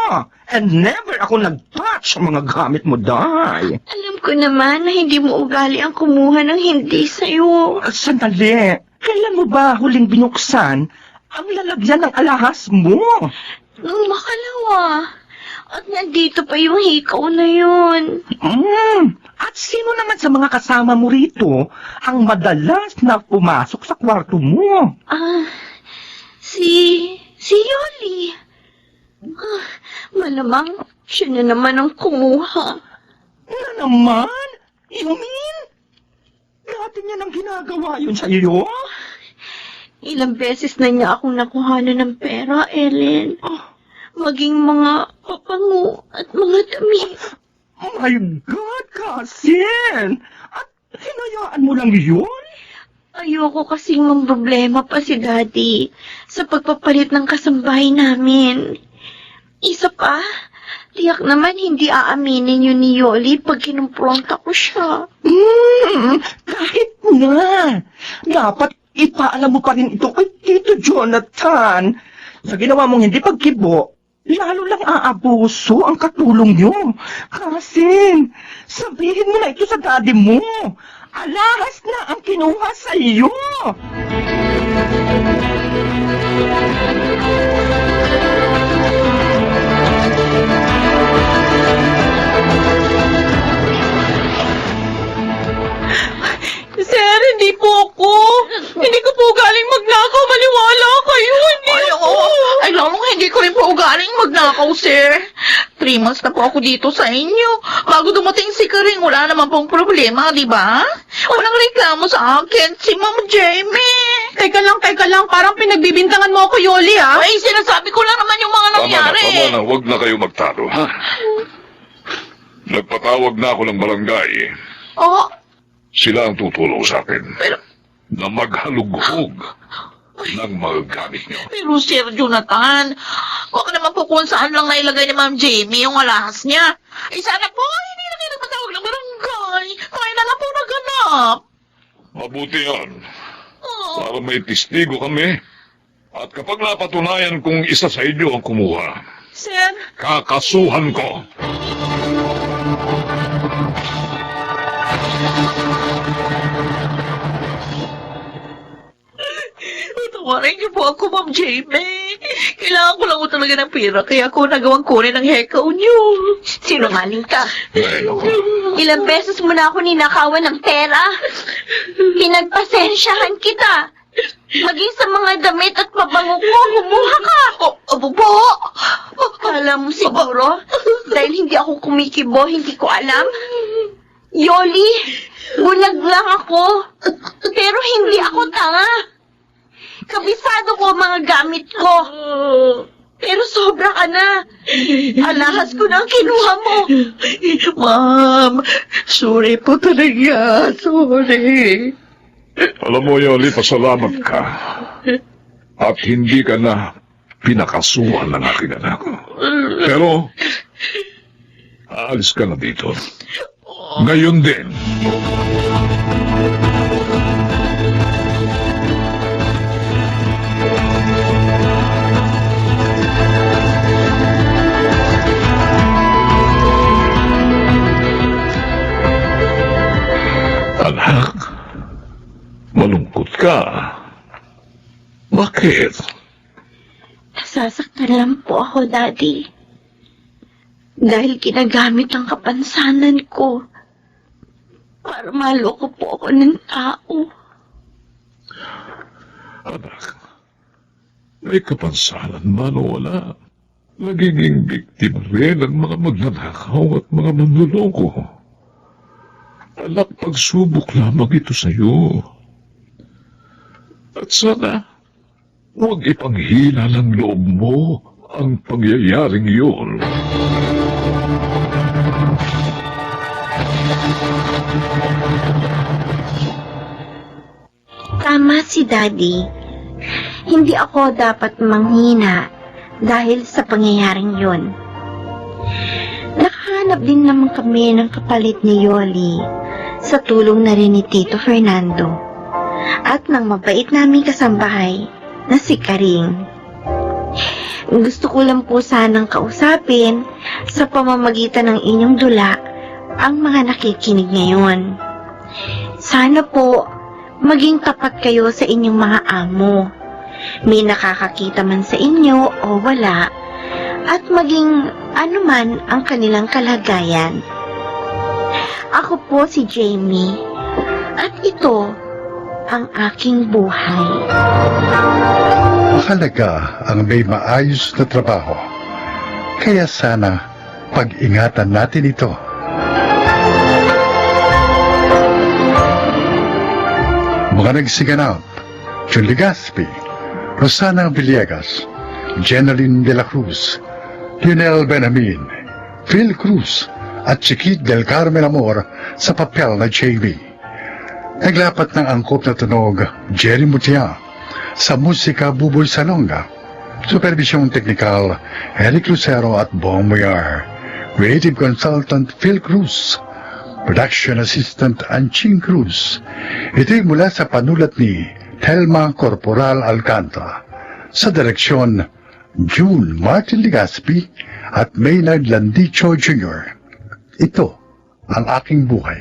And never ako nag-touch ang mga gamit mo, Day. Alam ko naman na hindi mo ugali ang kumuha ng hindi sa'yo. Sandali. Kailan mo ba huling binuksan ang lalagyan ng alahas mo? Nung makalawa. At nandito pa yung hikaw na yun. At sino naman sa mga kasama mo rito ang madalas na pumasok sa kwarto mo? Si Yoli. Malamang siya na naman ang kumuha. Na naman? You mean? Dati niya nang ginagawa yun sa iyo? Ilang beses na niya akong nakuhanan ng pera, Ellen. Maging mga papango at mga damit. My God, cousin! At hinayaan mo lang yun? Ayoko kasing mamroblema pa si Daddy sa pagpapalit ng kasambahay namin. Isa pa, tiyak naman hindi aaminin yun ni Yoli pag kinumpronta ko siya. Kahit na. Dapat ipaalam mo pa rin ito kay Tito Jonathan. Sa ginawa mong hindi pagkibo, lalo lang aabuso ang katulong niyo. Kasin, sabihin mo na ito sa daddy mo. Alahas na ang kinuha sa iyo. Sir, hindi po ako. Hindi ko po galing magnakaw. Maniwala kayo. Hindi ako. Ay, lalong hindi ko rin po galing magnakaw, sir. 3 months na po ako dito sa inyo. Bago dumating si Karing, wala naman pong problema, di ba? Walang reklamo sa akin, si Ma'am Jamie. Teka lang. Parang pinagbibintangan mo ako, Yoli, ha? Ay, sinasabi ko lang naman yung mga nangyari. Tama na. Huwag na kayo magtalo, ha? Nagpatawag na ako ng barangay. Oh, Sila ang tutulong sa akin pero, na maghalughog ng mga gamit niyo. pero Sir Jonathan, huwag naman po kung saan lang nailagay ni Ma'am Jamie yung alahas niya. Eh, sana po, hindi na kayo nagpatawag ng barangay. Kaya na lang po naganap. Mabuti yan. Oh. Para may testigo kami. At kapag napatunayan kung isa sa inyo ang kumuha, Sir, kakasuhan ko. Patawarin niyo po ako, Ma'am Jamie. Kailangan ko lang po talaga ng pera, kaya ako nagawang kunin ng hekaw niyo. Sinungaling ka. Ay, naku. Ilang beses mo na ako ninakawan ng pera. Pinagpasensyahan kita. Maging sa mga damit at pabango ko, kumuha ka. Opo. Kala mo siguro, dahil hindi ako kumikibo, hindi ko alam. Yoli, bulag lang ako. Pero hindi ako tanga. Kabisado ko ang mga gamit ko. Pero sobra ka na. Alahas ko na ang kinuha mo. Ma'am, sorry po talaga. Sorry. Alam mo, Yoli, pasalamat ka. At hindi ka na pinakasuhan ng aking anak. Pero, aalis ka na dito. Ngayon din. Anak, malungkot ka. Bakit? Nasasaktan lang po ako, Daddy. Dahil ginagamit ang kapansanan ko para maloko po ako ng tao. Anak, may kapansanan man o wala. Nagiging biktima rin ang mga magnanakaw at mga manluloko. Anak, pagsubok lamang ito sa'yo. At sana, huwag ipanghila ng loob mo ang pangyayaring yun. Tama si Daddy. Hindi ako dapat manghina dahil sa pangyayaring yun. Nakahanap din naman kami ng kapalit ni Yoli sa tulong na rin ni Tito Fernando at ng mabait naming kasambahay na si Karing. Gusto ko lang po sanang kausapin sa pamamagitan ng inyong dula ang mga nakikinig ngayon. Sana po maging tapat kayo sa inyong mga amo. May nakakakita man sa inyo o wala, at maging anuman ang kanilang kalagayan. Ako po si Jamie, at ito ang aking buhay. Mahalaga ang may maayos na trabaho. Kaya sana pag-ingatan natin ito. Mga nagsiganap, John Legaspi, Rosana Villegas, Jeneline de la Cruz, Lionel Benamin, Phil Cruz, at Chiquit del Carmen Amor sa papel na JB. Naglapat ng angkop na tunog, Jerry Mutia, sa musika Buboy Salonga, supervisyong teknikal, Eric Lucero at Bong Muyar, creative consultant Phil Cruz, production assistant Anching Cruz. Ito'y mula sa panulat ni Telma Corporal Alcantara, sa direksyon June Martin Legaspi at Maynard Landicho Jr. Ito ang aking buhay.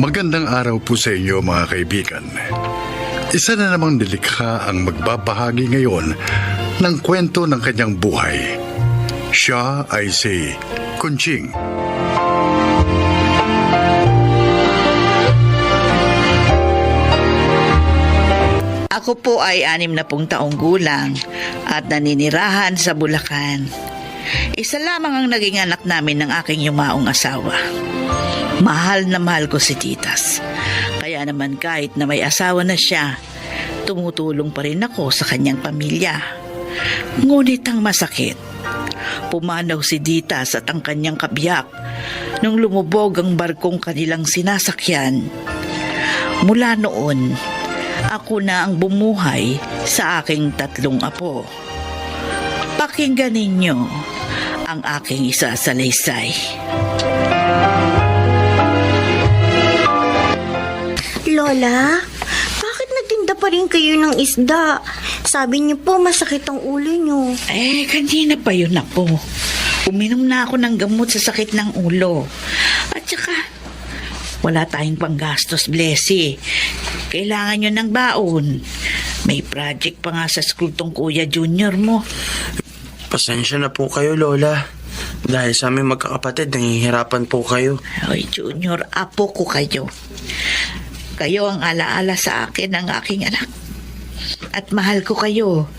Magandang araw po sa inyo mga kaibigan. Isa na namang nilikha ang magbabahagi ngayon ng kwento ng kanyang buhay. Siya ay si Kunching. Ako po ay 60 taong gulang at naninirahan sa Bulacan. Isa lamang ang naging anak namin ng aking yumaong asawa. Mahal na mahal ko si Titas. Kaya naman kahit na may asawa na siya, tumutulong pa rin ako sa kanyang pamilya. Ngunit ang masakit, pumanaw si Titas at ang kanyang kabiyak nung lumubog ang barkong kanilang sinasakyan. Mula noon, ako na ang bumuhay sa aking 3 apo. Pakinggan ninyo ang aking isasalaysay. Lola, bakit nagtinda pa rin kayo ng isda? Sabi niyo po masakit ang ulo niyo. Kanina pa yun ako. Uminom na ako ng gamot sa sakit ng ulo. At saka, wala tayong panggastos, Blessy. Kailangan nyo ng baon. May project pa nga sa school tong Kuya Junior mo. Pasensya na po kayo, Lola. Dahil sa aming magkakapatid, nangihirapan po kayo. Hoy, Junior, apo ko kayo. Kayo ang alaala sa akin ng aking anak. At mahal ko kayo.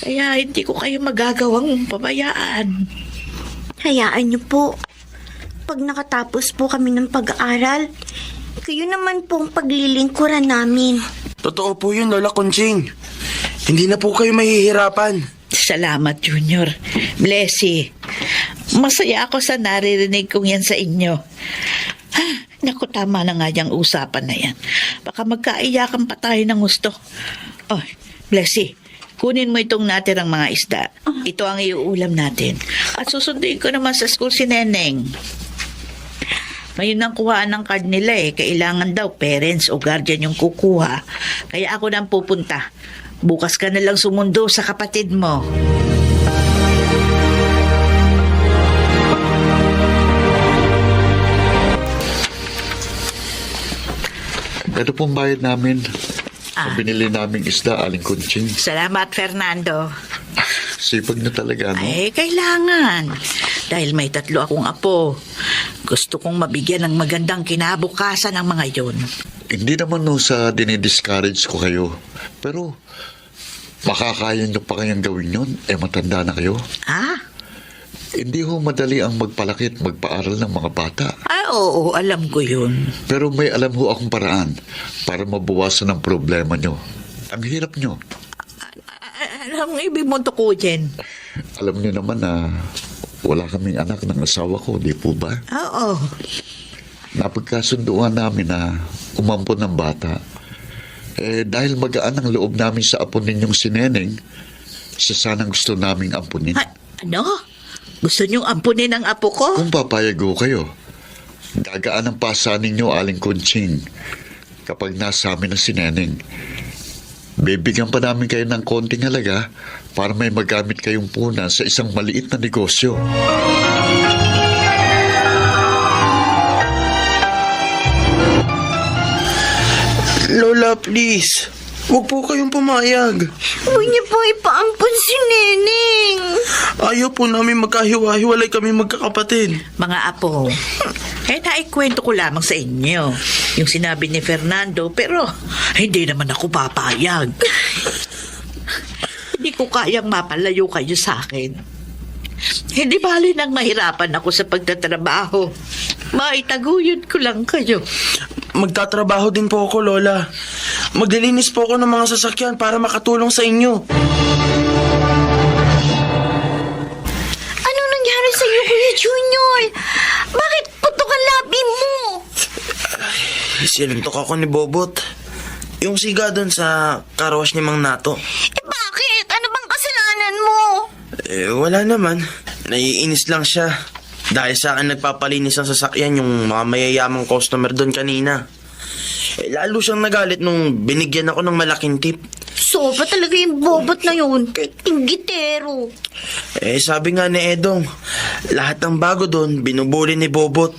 Kaya hindi ko kayo magagawang pabayaan. Hayaan niyo po. Pag nakatapos po kami ng pag-aaral, kayo naman po ang paglilingkuran namin. Totoo po yun, Lola Conching. Hindi na po kayo mahihirapan. Salamat, Junior. Blessy. Masaya ako sa naririnig kong yan sa inyo. Naku, tama na nga yung usapan na yan. Baka magkaiyakan pa tayo ng gusto. Oh, Blessy, kunin mo itong natirang mga isda. Ito ang iuulam natin. At susunduin ko naman sa school si Neneng. Ngayon ang kuhaan ng card nila Kailangan daw parents o guardian yung kukuha. Kaya ako nang pupunta. Bukas ka na lang sumundo sa kapatid mo. Ito pong bayad namin. Sa binili naming isda, Aling Kunching. Salamat, Fernando. Sipag na talaga, no? Kailangan. Dahil may 3 akong apo. Gusto kong mabigyan ng magandang kinabukasan ng mga yon. Hindi naman no sa dinidiscourage ko kayo. Pero, makakaya nyo pa kayang gawin yun? Matanda na kayo. Hindi ho madali ang magpalaki at magpaaral ng mga bata. Oo, alam ko yun. Pero may alam ho akong paraan para mabawasan ang problema nyo. Ang hirap nyo. Anong ibig mo tukuyin? Alam nyo naman na wala kaming anak ng asawa ko, di po ba? Oo. Napagkasunduan namin na umampon ng bata. Dahil magaan ang loob namin sa apo ninyong si Neneng, sanang gusto naming ampunin. Ano? Gusto niyong ampunin ang apo ko? Kung papayag ho kayo, gagaan ang pasa ninyo, Aling Kunching, kapag nasa amin na si Neneng. Bibigyan pa namin kayo ng konting halaga para may magamit kayong punan sa isang maliit na negosyo. Lola, please. Huwag po kayong pumayag. Huwag niyo po ipaampun si Neneng. Ayaw po namin magkahiwa-hiwalay kami magkakapatid. Mga apo, naikwento ko lamang sa inyo yung sinabi ni Fernando, pero hindi naman ako papayag. Hindi ko kayang mapalayo kayo sa akin. Hindi bali nang mahirapan ako sa pagtatrabaho. Maitaguyod ko lang kayo. Magtatrabaho din po ako, Lola. Maglilinis po ako ng mga sasakyan para makatulong sa inyo. Ano nangyari sa iyo, Kuya Junior? Bakit putok ang labi mo? Sinuntok ako ni Bobot. Yung siga doon sa karawas ni Mang Nato. Bakit? Ano bang kasalanan mo? Wala naman. Naiinis lang siya. Dahil sa akin nagpapalinis ang sasakyan yung mga mayayamang customer doon kanina. Lalo siyang nagalit nung binigyan ako ng malaking tip. Sobra talaga yung Bobot na yun. Tinggitero. Sabi nga ni Edong, lahat ng bago doon binubuli ni Bobot.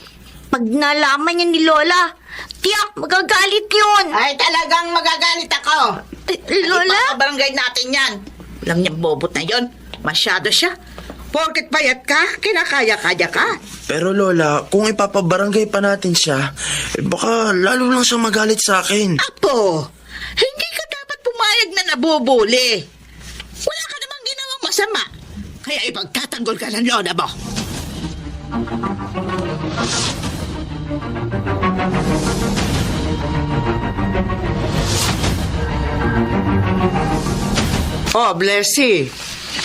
Pag nalaman niya ni Lola, tiyak, magagalit yun. Ay, talagang magagalit ako. Lola? Barangay natin yan. Alam niya, Bobot na yon. Masyado siya. Porket payat ka, kinakaya-kaya ka. Pero Lola, kung ipapabarangay pa natin siya, baka lalo lang siya magalit sa akin. Apo, hindi ka dapat pumayag na nabubuli. Wala ka namang ginawang masama. Kaya ipagtatanggol ka ng lola mo. Oh, Blessy.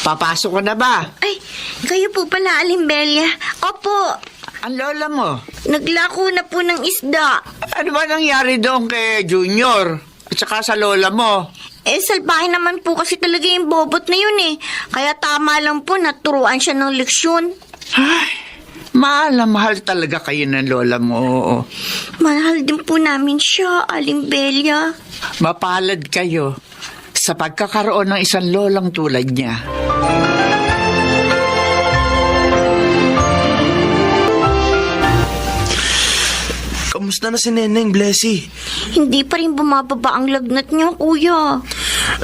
Papasok ka na ba? Ay, kayo po pala, Alimbelia. Opo, Ang lola mo. naglako na po ng isda. Ano ba nangyari doon kay Junior? At saka sa lola mo? Salbahe naman po kasi talaga yung Bobot na yun eh. Kaya tama lang po, naturuan siya ng leksyon. Ay, mahal na mahal talaga kayo ng lola mo. Mahal din po namin siya, Alimbelia. Mapalad kayo. sa pagkakaroon ng isang lolang tulad niya. Kamusta na si Neneng, Blessy? Hindi pa rin bumababa ang lagnat niya, kuya.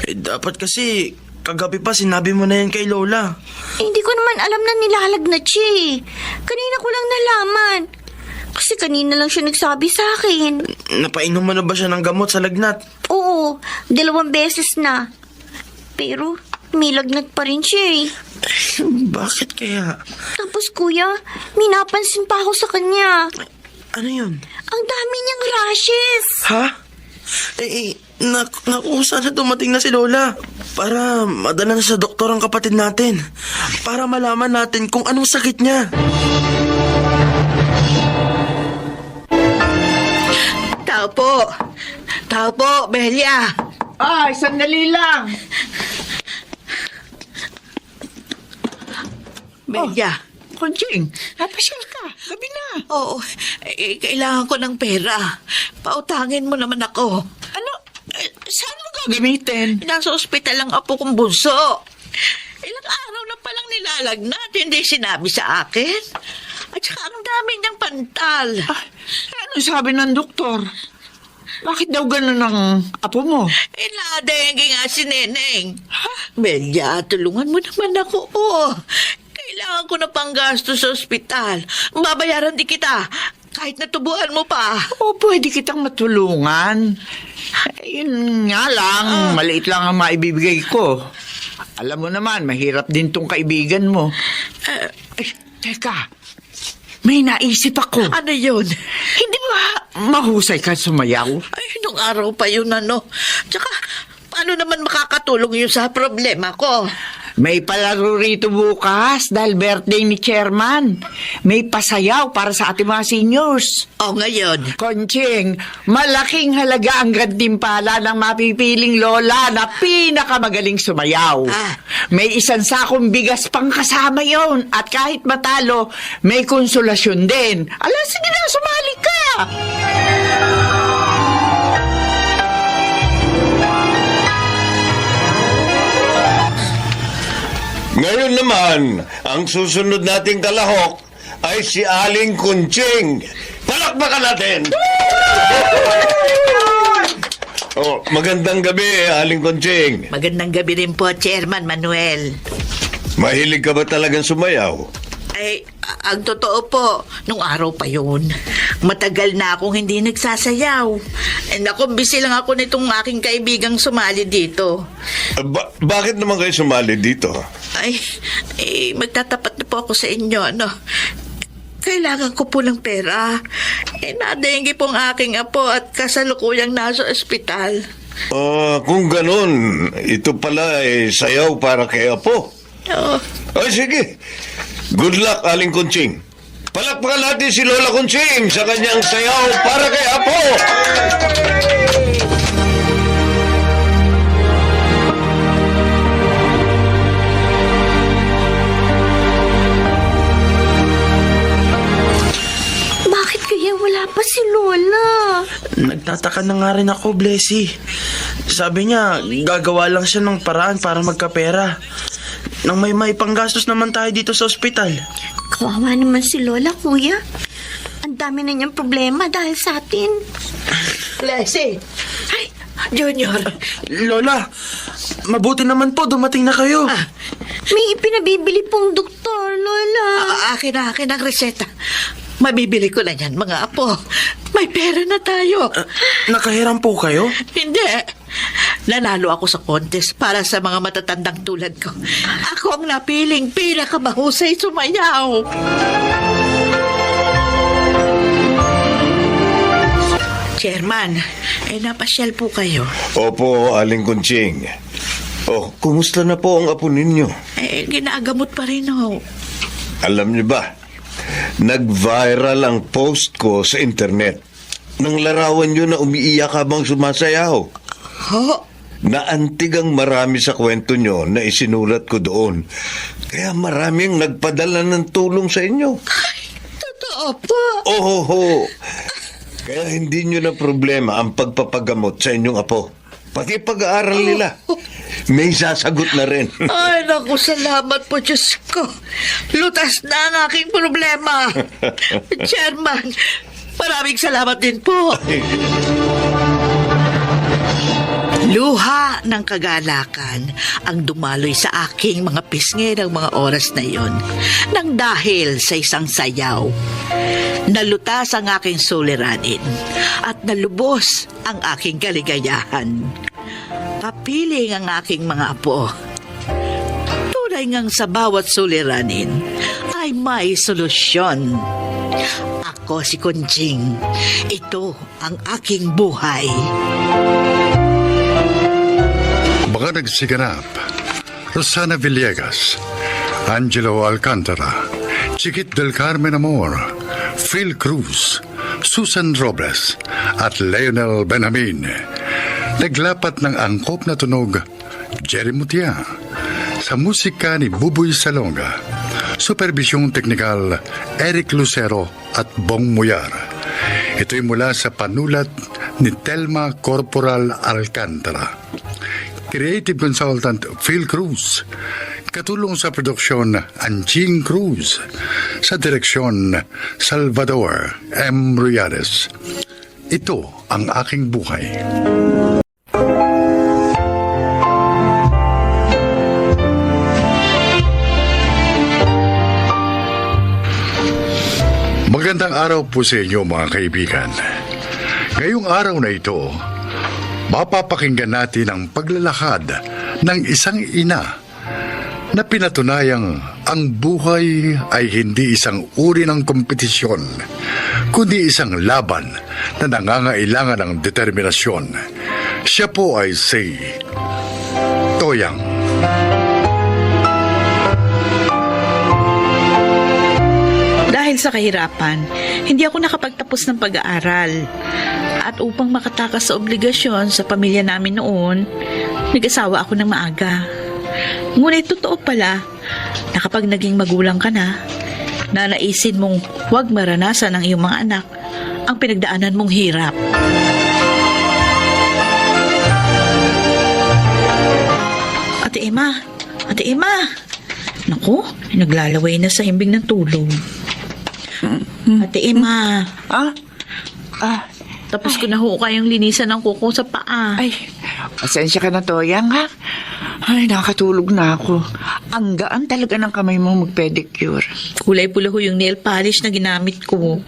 Dapat kasi kagabi pa sinabi mo na yan kay Lola. Hindi ko naman alam na nilalagnat siya eh. Kanina ko lang nalaman. Kasi kanina lang siya nagsabi sa akin. Napainom mo na ba siya ng gamot sa lagnat? Oo, 2 beses na. Pero may lagnat pa rin siya eh. Bakit kaya? Tapos kuya, may napansin pa ako sa kanya. Ano yun? Ang dami niyang rashes. Ha? Naku, sana dumating na si Lola. Para madala na sa doktor ang kapatid natin. Para malaman natin kung anong sakit niya. Tao po! Tao po, Belia! Ay, sandali lang. Belia! Kunjing, napasyal ka. Gabi na. Oo, kailangan ko ng pera. Pautangin mo naman ako. Ano? Saan mo gagamitin? Nasa ospital ang apo kong bunso. Ilang araw na palang nilalagnat, hindi sinabi sa akin. At saka ang dami niyang pantal. Ano sabi ng doktor? Bakit daw ganun ang apo mo? Dengue nga si Neneng. Belia, tulungan mo naman ako. Kailangan ko na panggasto sa ospital. Babayaran di kita. Kahit natubuhan mo pa. O, pwede kitang matulungan. Yun nga lang, maliit lang ang maibibigay ko. Alam mo naman, mahirap din tong kaibigan mo. Teka, may naisip ako. Ano yun? Hindi ba mahusay ka sumayaw? Ay, nung araw pa yun Tsaka, paano naman makakatulong yun sa problema ko? May palaro rito bukas dahil birthday ni Chairman. May pasayaw para sa ating mga seniors. O ngayon? Konching, malaking halaga ang gantimpala ng mapipiling lola na pinakamagaling sumayaw. May isang sakong bigas pang kasama yon at kahit matalo, may konsolasyon din. Ala, sige na, sumali ka! Ngayon naman, ang susunod nating kalahok ay si Aling Kunching. Palakpakan natin! Magandang gabi, Aling Kunching. Magandang gabi rin po, Chairman Manuel. Mahilig ka ba talagang sumayaw? Ay, ang totoo po, nung araw pa yun, matagal na akong hindi nagsasayaw. Naku, busy lang ako nitong aking kaibigang sumali dito. Bakit naman kayo sumali dito? Ay, magtatapat na po ako sa inyo, Kailangan ko po ng pera. Nadengue po ang aking apo at kasalukuyang nasa ospital. Kung ganun, ito pala ay sayaw para kay Apo. Ay, sige. Good luck, Aling Kunching. Palakpakan natin si Lola Kunching sa kanyang sayaw para kay Apo. Bakit kaya wala pa si Lola? Nagtataka na nga rin ako, Blessy. Sabi niya, gagawa lang siya ng paraan para magkapera. Nang may panggastos naman tayo dito sa ospital. Kawawa naman si Lola, kuya. Ang dami na niyang problema dahil sa atin. Blessing! Ay, Junior! Lola, mabuti naman po, dumating na kayo. May ipinabibili pong doktor, Lola. Akin ang reseta. Mabibili ko na yan, mga apo. May pera na tayo. Nakahiram po kayo? Hindi. Nanalo ako sa contest para sa mga matatandang tulad ko. Ako ang napiling pinakamahusay sumayaw. Chairman, napasyal po kayo. Opo, Aling Kunching. Kumusta na po ang apo ninyo? Ginagamot pa rin ho. Alam niyo ba, nag-viral ang post ko sa internet. Nang larawan niyo na umiiyak habang sumasayaw. Naantig ang marami sa kwento niyo na isinulat ko doon. Kaya maraming nagpadala ng tulong sa inyo. Totoo po. Kaya hindi niyo na problema ang pagpapagamot sa inyong apo. Pati pag-aaral nila. May sasagot na rin. Ay, naku, salamat po, Diyos ko. Lutas na ang aking problema. Chairman, maraming salamat din po. Luha ng kagalakan ang dumaloy sa aking mga pisngi ng mga oras na iyon nang dahil sa isang sayaw. Nalutas ang aking suliranin at nalubos ang aking kaligayahan. Kapiling ang aking mga apo. Tunay ngang sa bawat suliranin ay may solusyon. Ako si Kunjing. Ito ang aking buhay. Mga nagsiganap, Rosana Villegas, Angelo Alcantara, Chiquit del Carmen Amor, Phil Cruz, Susan Robles, at Leonel Benjamin. Naglapat ng angkop na tunog, Jerry Mutia. Sa musika ni Buboy Salonga, supervisyong teknikal, Eric Lucero at Bong Muyar. Ito'y mula sa panulat ni Telma Corporal Alcantara. Creative Consultant Phil Cruz. Katulong sa produksyon Anjing Cruz. Sa direksyon Salvador M. Riares. Ito ang aking buhay. Magandang araw po sa inyo mga kaibigan. Ngayong araw na ito, mapapakinggan natin ang paglalakad ng isang ina na pinatunayang ang buhay ay hindi isang uri ng kompetisyon, kundi isang laban na nangangailangan ng determinasyon. Siya po ay si Toyang. Dahil sa kahirapan, hindi ako nakapagtapos ng pag-aaral. At upang makatakas sa obligasyon sa pamilya namin noon, nag-asawa ako ng maaga. Ngunit totoo pala na kapag naging magulang ka na, nanaisin mong huwag maranasan ng iyong mga anak ang pinagdaanan mong hirap. Ate Emma! Naku, naglalaway na sa himbing ng tulog. Ate Emma! Tapos ko na ho kayong linisan ng kuko sa paa. Ay, pasensya ka na, Toyang, ha? Ay, nakatulog na ako. Ang gaan talaga ng kamay mo mag-pedicure. Kulay pula ho yung nail polish na ginamit ko.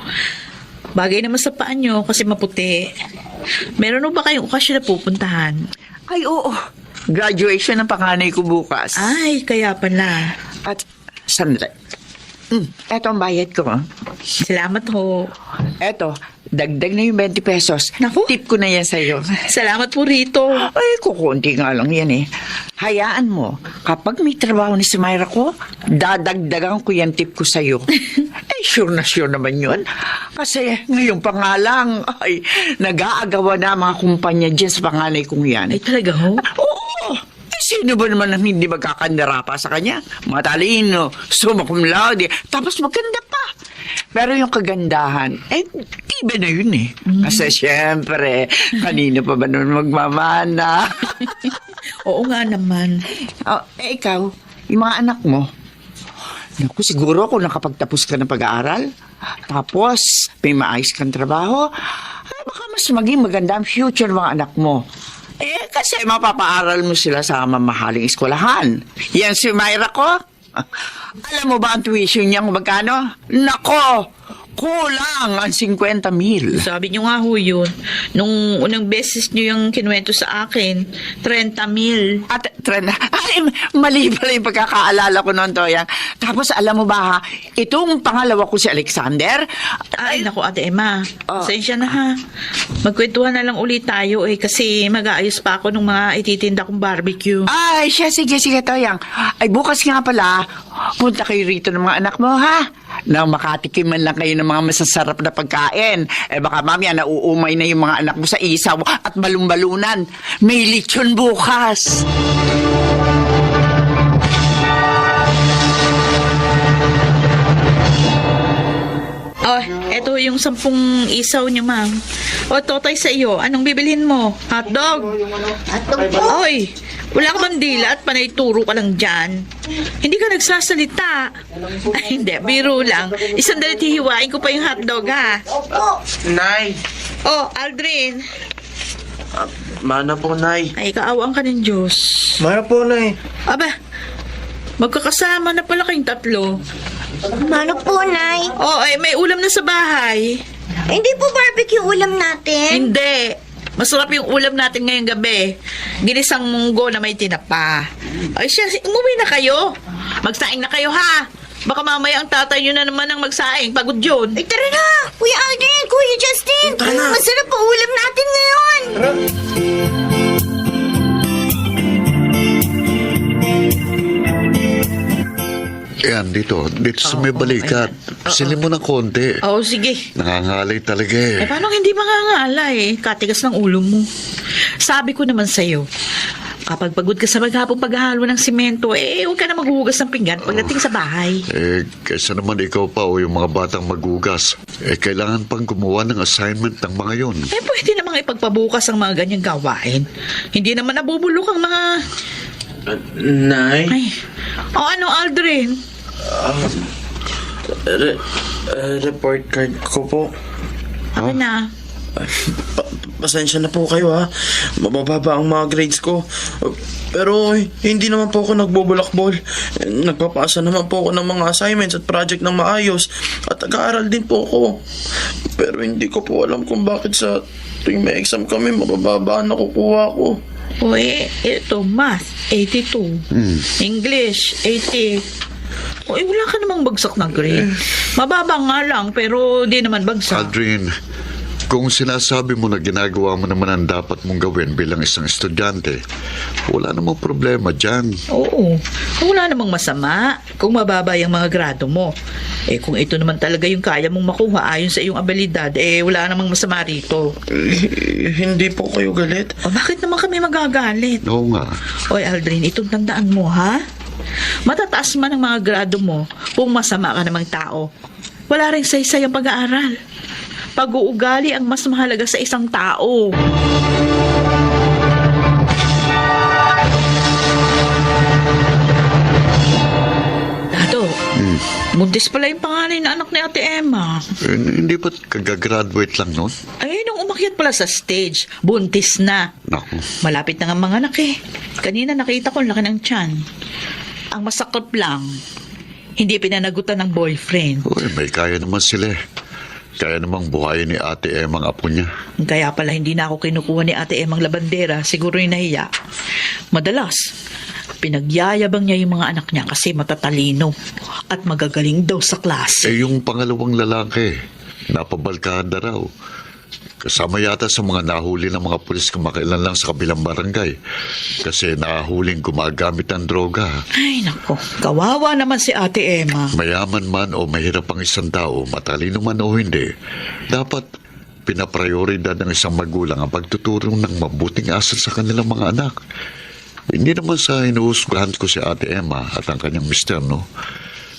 Bagay naman sa paa nyo kasi maputi. Meron ho ba kayong okasyon na pupuntahan? Ay, oo. Graduation ng panganay ko bukas. Ay, kaya pala. At, sandali. Eto ang bayad ko. Salamat ho. Eto, dagdag na yung 20 pesos. Naku. Tip ko na yan sa'yo. Salamat po rito. Ay, kukunti nga lang yan eh. Hayaan mo, kapag may trabaho ni si Myra ko, dadagdagan ko yan tip ko sa'yo. Sure na sure naman yun. Kasi ngayon pa nga lang, ay, nag-aagawa na mga kumpanya dyan sa panganay kong yan. Ay, talaga ho? Oo. Sino ba naman ang hindi magkakandara pa sa kanya? Matalino, summa cum laude, tapos maganda pa. Pero yung kagandahan, tiba na yun eh. Kasi syempre, kanino pa ba nun magmamana? Oo nga naman. Ikaw, yung mga anak mo, naku, siguro kung nakapagtapos ka ng pag-aaral, tapos may maayos kang trabaho, baka mas maging maganda ang future ng mga anak mo. Kasi mapapaaral mo sila sa mamahaling eskwelahan. Yan si Myra ko. Alam mo ba ang tuition niya kung magkano? Nako! Kulang ang 50,000. Sabi niyo nga ho yun. Nung unang beses niyo yung kinuwento sa akin, 30,000. At ay, mali pala yung pagkakaalala ko noon, Toyang. Tapos alam mo ba ha, itong pangalawa ko si Alexander. Ay, naku Ate Emma. Pasensya na ha. Magkwentuhan na lang ulit tayo kasi mag-aayos pa ako ng mga ititinda kong barbecue. Ay, sige, Toyang. Ay, bukas nga pala, punta kayo rito ng mga anak mo, ha? Nang makatikiman lang kayo ng mga masasarap na pagkain. Baka mamaya nauumay na yung mga anak mo sa isaw at balumbalunan. May lechon bukas. Oh, eto yung 10 isaw niyo, ma'am. O, Totoy, sa iyo, anong bibilhin mo? Hotdog? Oy, wala ka bang dila at panay turo ka lang dyan? Hindi ka nagsasalita. Ay, hindi, biro lang. Isang dalit hihiwain ko pa yung hotdog, ha? Nay! Oh, Aldrin. Mana po, Nay. Ay, kaawaan ka ng Diyos. Mana po, Nay. Aba, magkakasama na pala kayong tatlo. Mano po, Nay? Oh, ay, may ulam na sa bahay. Hindi po barbecue ulam natin. Hindi. Masarap yung ulam natin ngayong gabi. Ginisang munggo na may tinapa. Ay siya, umuwi na kayo. Magsaing na kayo, ha? Baka mamaya ang tatay nyo na naman ang magsaing. Pagod yun. Ay, tara na! Kuya Alden, Kuya Justin! Tara na. Masarap po ulam natin ngayon! Yan, dito sa may balikat. Silin mo ng konti. Oo, sige. Nangangalay talaga eh. Paano hindi mangangala eh? Katigas ng ulo mo. Sabi ko naman sa'yo, kapag pagod ka sa maghapong paghahalo ng simento, huwag ka na maghuhugas ng pinggan pagdating sa bahay. Kaysa naman ikaw pa o yung mga batang magugas, kailangan pang gumawa ng assignment ng mga yon. Pwede namang ipagpabukas ang mga ganyang gawain. Hindi naman nabubulok ang mga... Nay? Ay, ano, Aldrin? Report card ko po. Ako na. Pasensya na po kayo, ha. Mabababa ang mga grades ko. Pero hindi naman po ako nagbubulakbol. Nagpapasa naman po ako ng mga assignments at project ng maayos. At nag-aaral din po ako. Pero hindi ko po alam kung bakit sa tuwing may exam kami, mabababa na kukuha ko. Ito, math, 82. English, 80. Wala ka namang bagsak na grade. Mababa nga lang, pero di naman bagsak. Aldrin, kung sinasabi mo na ginagawa mo naman ang dapat mong gawin bilang isang estudyante, wala namang problema dyan. Oo, wala namang masama kung mababa yung mga grado mo. Kung ito naman talaga yung kaya mong makuha ayon sa iyong abilidad, wala namang masama rito. Hindi po kayo galit. Bakit naman kami magagalit? Oo nga. Oy, Aldrin, itong tandaan mo, ha? Matataas man ang mga grado mo kung masama ka namang tao. Wala rin saysay ang pag-aaral. Pag-uugali ang mas mahalaga sa isang tao. Dato, buntis pala yung panganay na anak ni Ate Emma. Hindi ba't kagagraduate lang nun? Nung umakyat pala sa stage, buntis na. Naku. Malapit na nga mga anak eh. Kanina nakita ko ang laki ng tiyan. Ang masakot lang, hindi pinanagutan ng boyfriend. May kaya naman sila. Kaya namang buhayin ni Ate Emma ang apo niya. Kaya pala hindi na ako kinukuha ni Ate Emang labandera, siguro yung nahiya. Madalas, pinagyayabang niya yung mga anak niya kasi matatalino at magagaling daw sa klase. Yung pangalawang lalaki, napabalkahan na raw. Kasama yata sa mga nahuli ng mga pulis kumakailan lang sa kabilang barangay. Kasi nahuling gumagamit ng droga. Ay, nako. Kawawa naman si Ate Emma. Mayaman man o mahirap ang isang tao, matalino man o hindi, dapat pinaprioridad ng isang magulang ang pagtuturo ng mabuting asal sa kanilang mga anak. Hindi naman sa hinuhusgahan ko si Ate Emma at ang kanyang mister, no?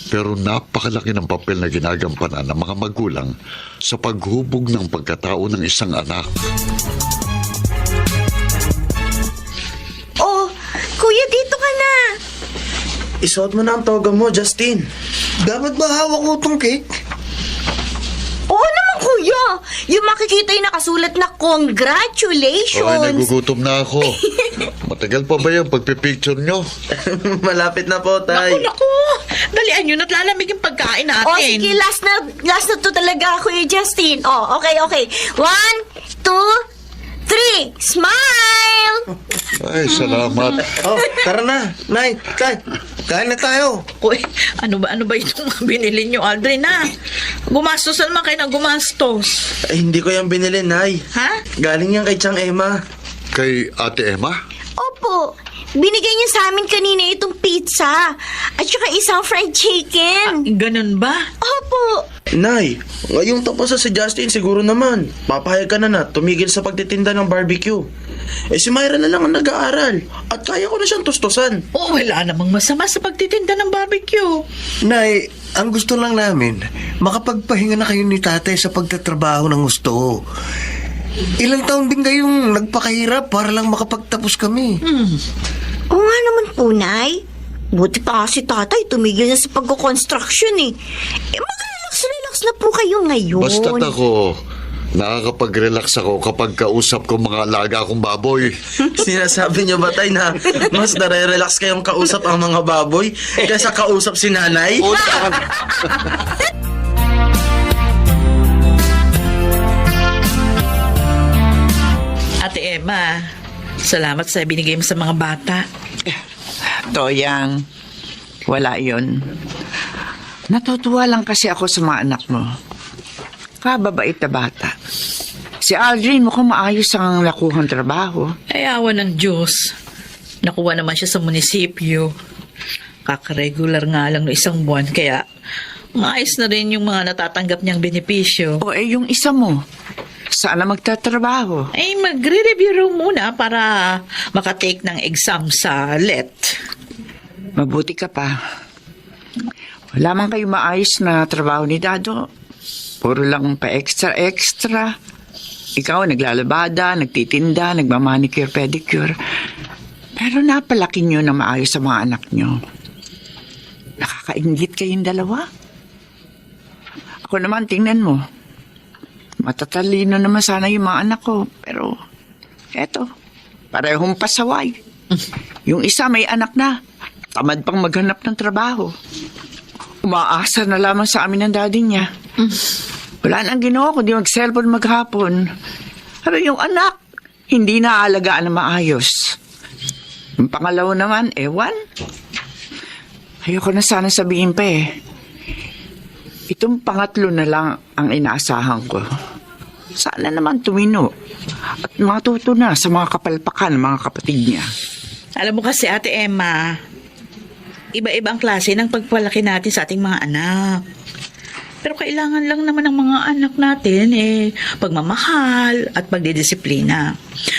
Pero napakalaki ng papel na ginagampanan ng mga magulang sa paghubog ng pagkatao ng isang anak. Oh, Kuya, dito ka na. Isuot mo na ang toga mo, Justin. Dapat ba hawak ko itong cake? Oo naman, Kuya. Yung makikita yung nakasulat na congratulations. Nagugutom na ako. Matagal pa ba yung pagpipicture nyo? Malapit na po, Tay. Naku. Dalian yun at lalamig yung pagkain natin. Oh, sige, last na to talaga, Kuya Justin. Oh, okay. 1, 2, 3. Smile! Ay, salamat. Oh, tara na. Nay, kain na tayo. Uy, ano ba itong mga binili nyo, Aldrin, ha? Gumastos na naman kayo ng gumastos. Hindi ko yan binili, Nay. Ha? Galing yan kay Chang Emma. Kay Ate Emma? Opo, binigay niya sa amin kanina itong pizza at saka isang fried chicken. Ganun ba? Opo. Nay, ngayong tapos sa si Justin, siguro naman. Papayag ka na tumigil sa pagtitinda ng barbecue. Si Myra na lang ang nag-aaral. At kaya ko na siyang tustusan. Wala namang masama sa pagtitinda ng barbecue. Nay, Ang gusto lang namin, makapagpahinga na kayo ni tatay sa pagtatrabaho ng gusto. Ilang taon din kayong nagpakahirap para lang makapagtapos kami. Oo nga naman po, Nay. Buti pa nga si tatay tumigil na sa pagko-construction eh. Mag-relax na po kayo ngayon. Basta't ako, nakakapag-relax ako kapag kausap ko mga alaga kong baboy. Sinasabi niyo ba, tay, na mas nare-relax kayong kausap ang mga baboy kaysa kausap si nanay? Ate Emma, salamat sa binigay mo sa mga bata. Toyang, wala yon. Natutuwa lang kasi ako sa mga anak mo. Kababait na bata. Si Aldrin mukhang maayos ang nakuhang trabaho. Ay, awa ng Diyos. Nakuha naman siya sa munisipyo. Kakaregular nga lang no isang buwan, kaya maayos na rin yung mga natatanggap niyang benepisyo. O yung isa mo, saan na magtatrabaho? Ay, magre-review raw muna para makatake ng exam sa LET. Mabuti ka pa. Wala man kayo maayos na trabaho ni Dado. Puro lang pa extra. Ikaw naglalabada, nagtitinda, nagmamanicure, pedicure. Pero napalaki nyo na maayos sa mga anak nyo. Nakakaingit kayong dalawa. Ako naman, tingnan mo. Matatalino naman sana yung mga anak ko. Pero, eto, parehong pasaway. Yung isa may anak na. Tamad pang maghanap ng trabaho. Umaasa na lamang sa amin ng daddy niya. Wala nang ginawa kundi mag-cellphone maghapon. Pero yung anak, hindi naaalagaan na maayos. Yung pangalawa naman, ewan. Ayoko na sana sabihin pa eh. Itong pangatlo na lang ang inaasahan ko. Sana naman tumino at matuto na sa mga kapalpakan ng mga kapatid niya. Alam mo kasi, Ate Emma, iba-iba ang klase ng pagpalaki natin sa ating mga anak. Pero kailangan lang naman ng mga anak natin pagmamahal at pagdidisiplina.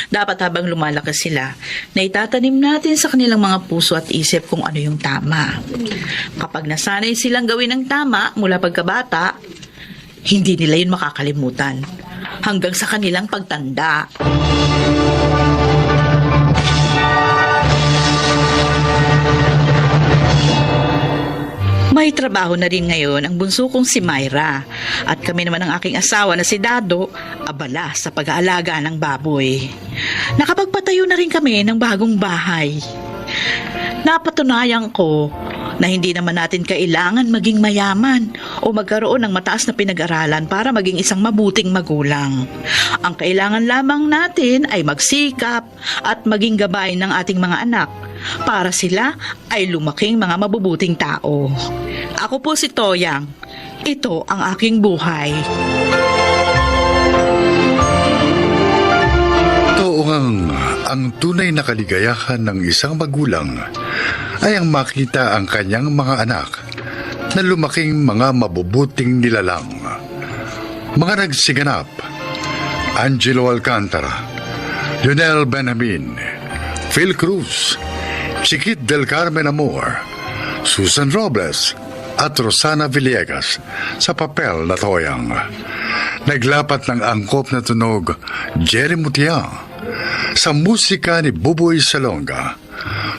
Dapat habang lumalaki sila, na itatanim natin sa kanilang mga puso at isip kung ano yung tama. Kapag nasanay silang gawin ang tama mula pagkabata, hindi nila yun makakalimutan hanggang sa kanilang pagtanda. May trabaho na rin ngayon ang bunso kong si Myra at kami naman ang aking asawa na si Dado abala sa pag-aalaga ng baboy. Nakapagpatayo na rin kami ng bagong bahay. Napatunayan ko na hindi naman natin kailangan maging mayaman o magkaroon ng mataas na pinag-aralan para maging isang mabuting magulang. Ang kailangan lamang natin ay magsikap at maging gabay ng ating mga anak para sila ay lumaking mga mabubuting tao. Ako po si Toyang. Ito ang aking buhay. Ang tunay na kaligayahan ng isang magulang ay ang makita ang kanyang mga anak na lumaking mga mabubuting nilalang. Mga nagsiganap: Angelo Alcantara, Lionel Benjamin, Phil Cruz, Chiquit del Carmen Amor, Susan Robles at Rosana Villegas sa papel na Toyang. Naglapat ng angkop na tunog Jerry Mutiang, sa musika ni Buboy Salonga,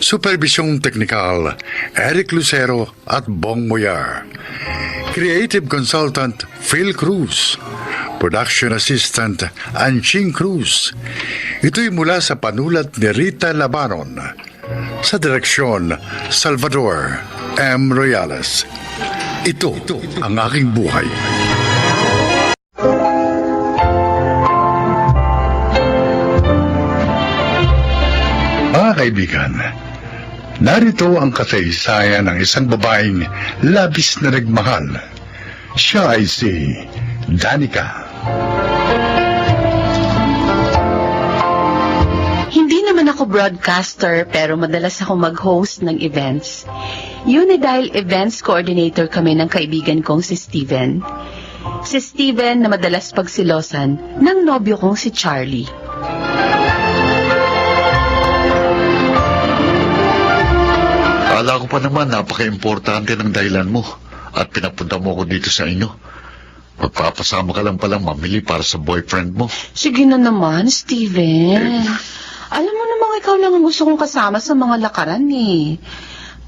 supervisyong teknikal Eric Lucero at Bong Moyar, creative consultant Phil Cruz, production assistant Anching Cruz. Ito'y mula sa panulat ni Rita Labaron, sa direksyon Salvador M. Royales. Ito ang aking buhay. Mga kaibigan, narito ang kasaysayan ng isang babaeng labis na nagmahal. Siya ay si Danica. Hindi naman ako broadcaster pero madalas ako mag-host ng events. Yun ay dahil events coordinator kami ng kaibigan kong si Steven. Si Steven na madalas pagsilosan ng nobyo kong si Charlie. Akala ko pa naman napaka-importante ng dahilan mo. at pinapunta mo ko dito sa inyo. Magpapasama ka lang palang mamili para sa boyfriend mo. Sige na naman, Steven. Alam mo namang ikaw lang ang gusto kong kasama sa mga lakaran eh.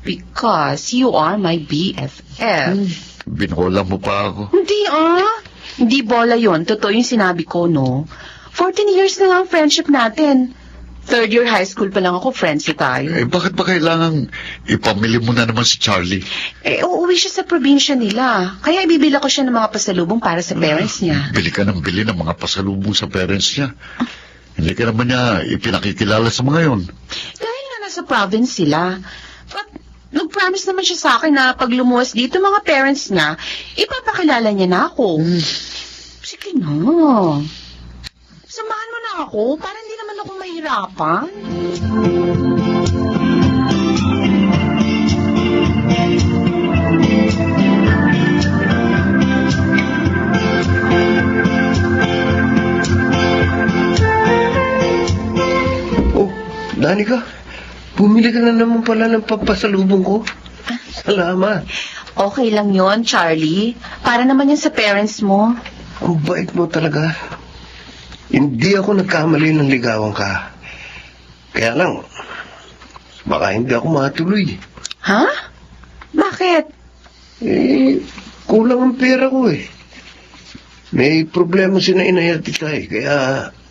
Because you are my BFF. Binola mo pa ako. Hindi bola yon. Totoo yung sinabi ko, no? 14 years na nga ang friendship natin. Third year high school pa lang ako, friends tayo. Bakit ba kailangan ipamili mo na naman si Charlie? Uuwi siya sa probinsya nila. Kaya ibibila ko siya ng mga pasalubong para sa parents niya. Bili ka ng bili ng mga pasalubong sa parents niya. Hindi ka naman niya ipinakikilala sa mga yon. Dahil nga nasa province sila. But nag-promise naman siya sa akin na pag lumuwas dito mga parents niya, ipapakilala niya na ako. Sige na. Samahan mo na ako para hindi naman ako mahirapan. Oh, Danica, bumili ka na naman pala ng pampasalubong ko. Salamat. Okay lang yon, Charlie. Para naman yan sa parents mo. Ang bait mo talaga. Hindi ako nagkamali ng ligawan ka. Kaya lang, baka hindi ako matuloy. Ha? Bakit? Kulang ang pera ko eh. May problema si na inay at itay, kaya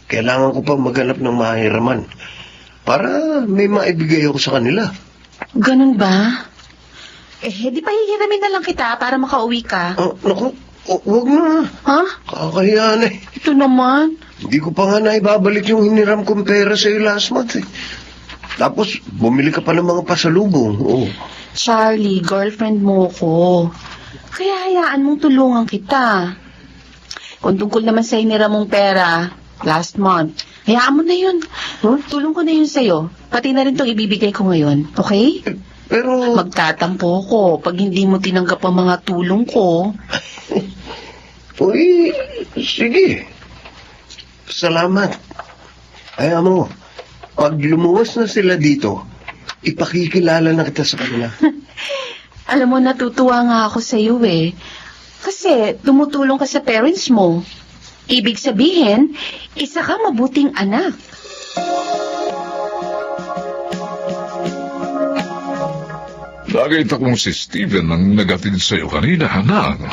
kailangan ko pa maghanap ng mahiraman para may maibigay ako sa kanila. Ganun ba? Di pa hihiramin na lang kita para makauwi ka. Naku, wag na. Ha? Kakahiyan eh. Ito naman. Hindi ko pa nga naibabalik yung hiniram kong pera sa'yo last month eh. Tapos, bumili ka pa ng mga pasalubong. Oh. Charlie, girlfriend mo ko. Kaya hayaan mong tulungan kita. Kung tungkol naman sa hiniram mong pera, last month, hayaan mo na yun. Tulong ko na yun sa'yo. Pati na rin itong ibibigay ko ngayon. Okay? Pero... Magtatampo ko pag hindi mo tinanggap ang mga tulong ko. Uy, sige. Salamat. Ayaw mo, pag lumuwas na sila dito, ipakikilala na kita sa kanila. Alam mo, natutuwa nga ako sa iyo eh. Kasi tumutulong ka sa parents mo. Ibig sabihin, isa ka mabuting anak. Nakita kong si Steven ang nagatid sa'yo kanina, Hanang.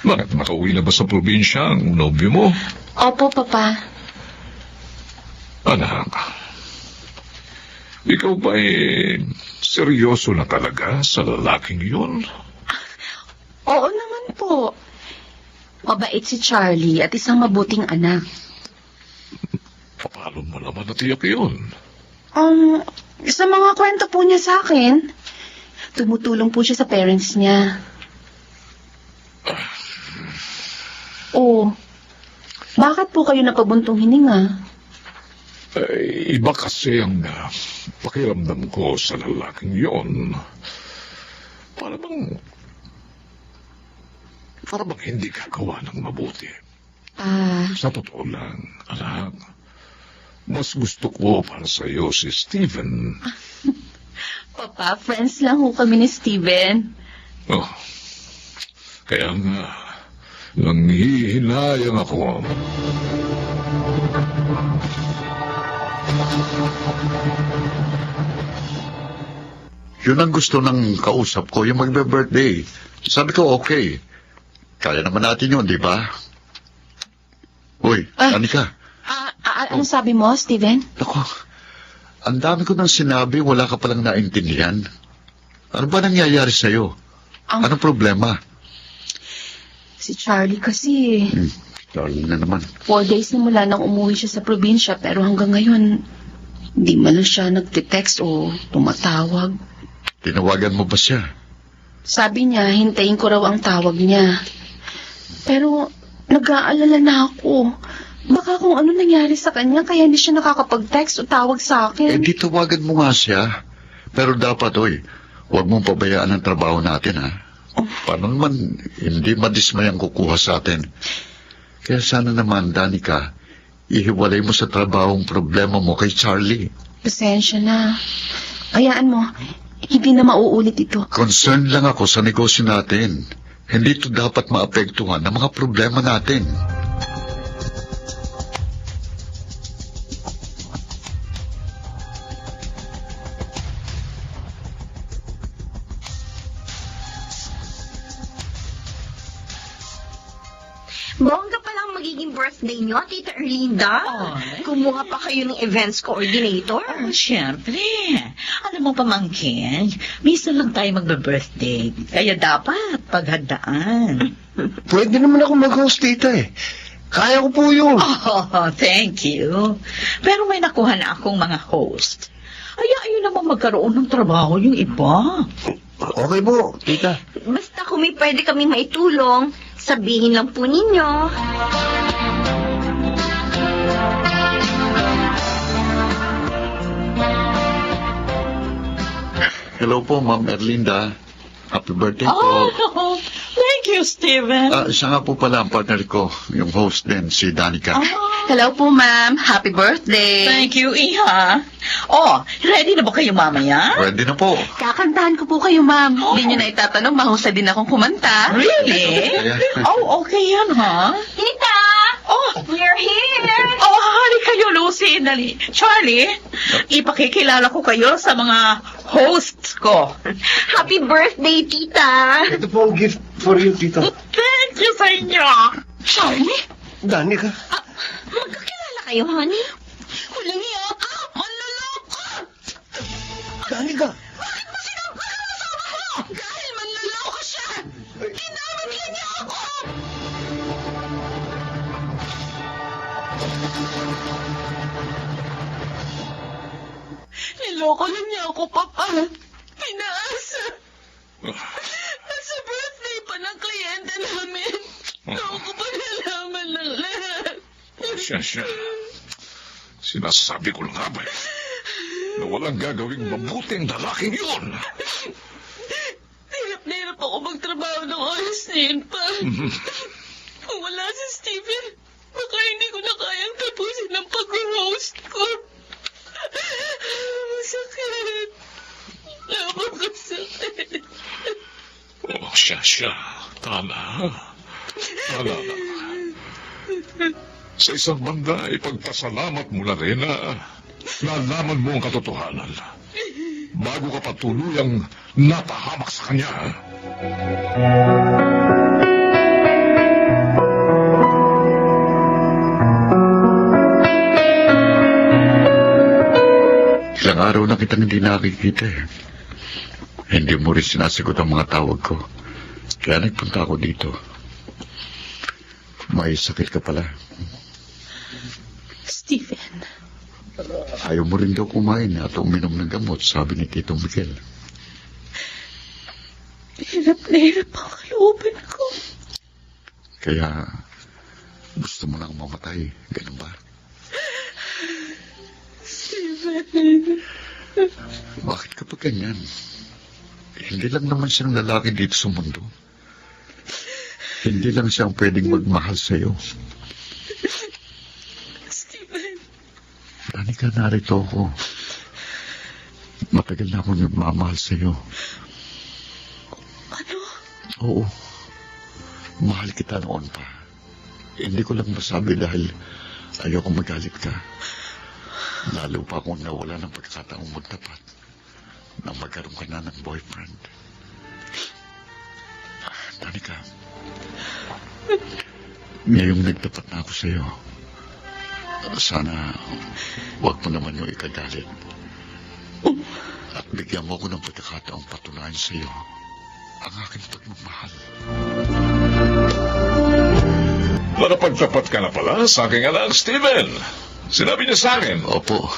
Bakit nakauwi na ba sa probinsya ang nobyo mo? Opo, Papa. Anak, ikaw ba seryoso na talaga sa lalaking yun? Oo naman po. Mabait si Charlie at isang mabuting anak. Paano mo naman natiyak yun? Sa mga kwento po niya sa akin, tumutulong po siya sa parents niya. Oh, bakit po kayo napabuntong hininga? Iba kasi ang pakiramdam ko sa lalaking yon. Para bang hindi gagawa ng mabuti. Sa totoo lang, anak, mas gusto ko para sa iyo si Steven. Papa, friends lang ho kami ni Steven. Oh, kaya nga, nanghihinayang ako. Yun ang gusto ng kausap ko, yung magbe-birthday. Sabi ko, okay. Kaya naman natin yun, di ba? Uy, Danica. Ano sabi mo, Steven? Ako, ang dami ko nang sinabi, wala ka palang naintindihan. Ano ba nangyayari sa'yo? Anong problema? Si Charlie kasi, Charlie na naman. 4 days na mula nang umuwi siya sa probinsya pero hanggang ngayon, hindi man lang siya nagte-text o tumatawag. Tinawagan mo ba siya? Sabi niya, hintayin ko raw ang tawag niya. Pero, nag-aalala na ako. Baka kung ano nangyari sa kanya, kaya hindi siya nakakapag-text o tawag sa akin. Di tawagan mo nga siya. Pero dapat, huwag mong pabayaan ang trabaho natin, ha? Paano naman hindi madismay ang kukuha sa atin? Kaya sana naman, Danica, ihiwalay mo sa trabaho ang problema mo kay Charlie. Pasensya na. Hayaan mo, hindi na mauulit ito. Concern lang ako sa negosyo natin. Hindi ito dapat maapektuhan ng mga problema natin. Bongga pa lang magiging birthday niyo, Tita Erlinda. Kumuha pa kayo ng events coordinator. Oh, syempre. Alam mo, pamangkin, minsan lang tayo magbe-birthday. Kaya dapat paghandaan. Pwede naman ako mag-host, tita eh. Kaya ko po yun. Oh, thank you. Pero may nakuha na akong mga host. Ay, ayun naman magkaroon ng trabaho yung iba. Okay po, tita. Basta kung may pwede kami maitulong, sabihin lang po ninyo. Hello po, Ma'am Erlinda. Happy birthday po. Oh, thank you, Steven. Siya nga po pala ang partner ko, yung host din, si Danica. Hello po, ma'am. Happy birthday. Thank you, Iha. Oh, ready na ba kayo mamaya? Ready na po. Kakantahan ko po kayo, ma'am. Hindi nyo na itatanong, mahusay din akong kumanta. Really? Oh, okay yan, ha? Tita! Oh, We're here! oh, hali kayo, Lucy. Dali. Charlie, ipakikilala ko kayo sa mga hosts ko. Happy birthday, Tita! Ito po ang gift for you, tita. Thank you sa inyo. Charlie, Danica. magkakilala kayo, honey? Walang iya ka. Ang laloko. Danica. Dahil manlaloko siya. Ginamit niya ako. Niloko na niya ako, Papa. Pinaasa. Sa birthday pa ng kliyente namin. Loko pa nalaman ng lahat. Siya. Sinasabi ko lang nga ba eh, na walang gagawing mabuting lalaking yun. Hirap na hirap ako magtrabaho ng oras na yun, Pa. Kung wala si Steven, baka hindi ko na kayang tapusin ang pag-host ko. Masakit. Napakasakit. Oh, siya. Tala. Tala lang. Sa isang banda, ipagpasalamat mo na rin na nalaman mo ang katotohanan. Bago ka patuluyang napahamak sa kanya. Ilang araw na kitang hindi nakikita eh. Hindi mo rin sinasagot ang mga tawag ko. Kaya nagpunta ako dito. May sakit ka pala. Steven, Ayaw mo rin daw kumain at uminom ng gamot, sabi ni Tito Miguel. hirap na hirap ang kalooban ko. Kaya gusto mo lang mamatay, ganun ba? Steven. Bakit ka pa ganyan? Hindi lang naman siyang lalaki dito sa mundo. Hindi lang siyang pwedeng magmahal sa'yo. Steven. Danica, narito ako. Matagal na akong nagmamahal sa'yo. Ano? Oo. Mahal kita noon pa. Hindi ko lang masabi dahil ayoko magalit ka. Lalo pa akong nawala ng pagkataong magtapat na magkaroon ka na ng boyfriend. Danica, ngayong nagtapat na ako sa'yo, sana huwag mo naman yung ikagalit. At bigyan mo ko ng pagkakataong patunayan sa'yo ang aking pagmamahal. Nakapagtapat ka na pala sa aking anak, Steven. Sinabi niya sa akin. Opo,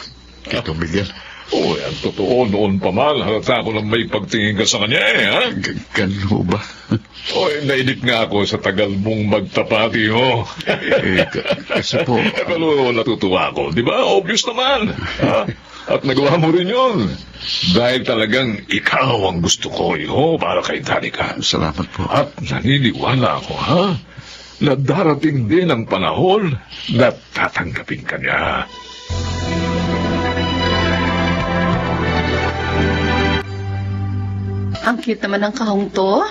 Tito Miguel. Oh, yan totoo. Noon pa man, halata ko lang may pagtingin ka sa kanya eh, ha? Ganun ba? Oh, nainip nga ako sa tagal mong magtapati, ho. Kasi po... Pero natutuwa ako, di ba? Obvious naman. Ha? At nagawa mo rin yun. Dahil talagang ikaw ang gusto ko, ho, para kay Danica. Salamat po. At naniniwala ako, ha? Na darating din ang panahon na tatanggapin ka niya. Ang cute naman ng kahong to.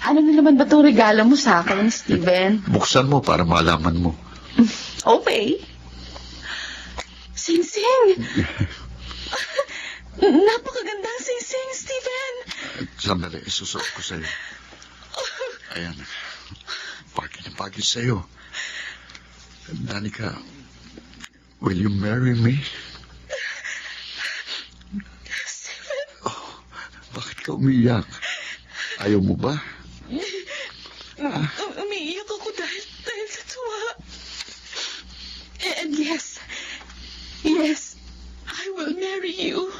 Ano na naman ba itong regalo mo sa akin, Steven? Buksan mo para malaman mo. Okay. Sing-sing! Napakagandang sing-sing, Steven! Sandali, isusuot ko sa'yo. Ayan. Pagi na pagi sa'yo. Danica, will you marry me? Steven! Oh, bakit ka umiyak? Ayaw mo ba? Umiiyak ako dahil sa tuwa. And yes, I will marry you.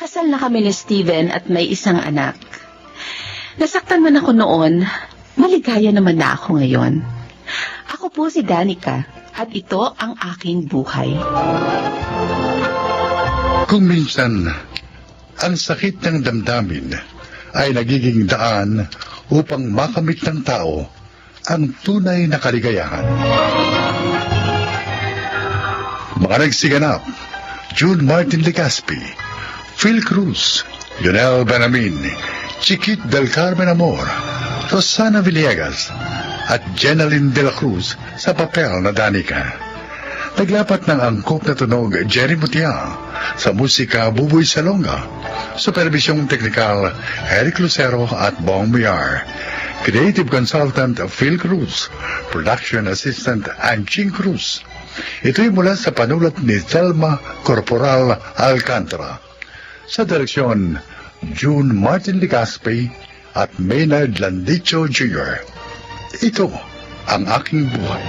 Kasal na kami ni Steven at may isang anak. Nasaktan man ako noon, maligaya naman na ako ngayon. Ako po si Danica at ito ang aking buhay. Kung minsan, ang sakit ng damdamin ay nagiging daan upang makamit ng tao ang tunay na kaligayahan. Mga nagsiganap, June Martin Legaspi, Phil Cruz, Lionel Benamin, Chiquit del Carmen Amor, Rosana Villegas, at Jenaline de la Cruz sa papel na Danica. Naglapat ng angkop na tunog Jerry Mutia, sa musika Buboy Salonga, supervisyong teknikal Eric Lucero at Bong Miar, creative consultant Phil Cruz, production assistant Anching Cruz. Ito'y mula sa panulat ni Thelma Corporal Alcantara. Sa direksyon, June Martin Legaspi at Maynard Landicho Jr. Ito ang aking buhay.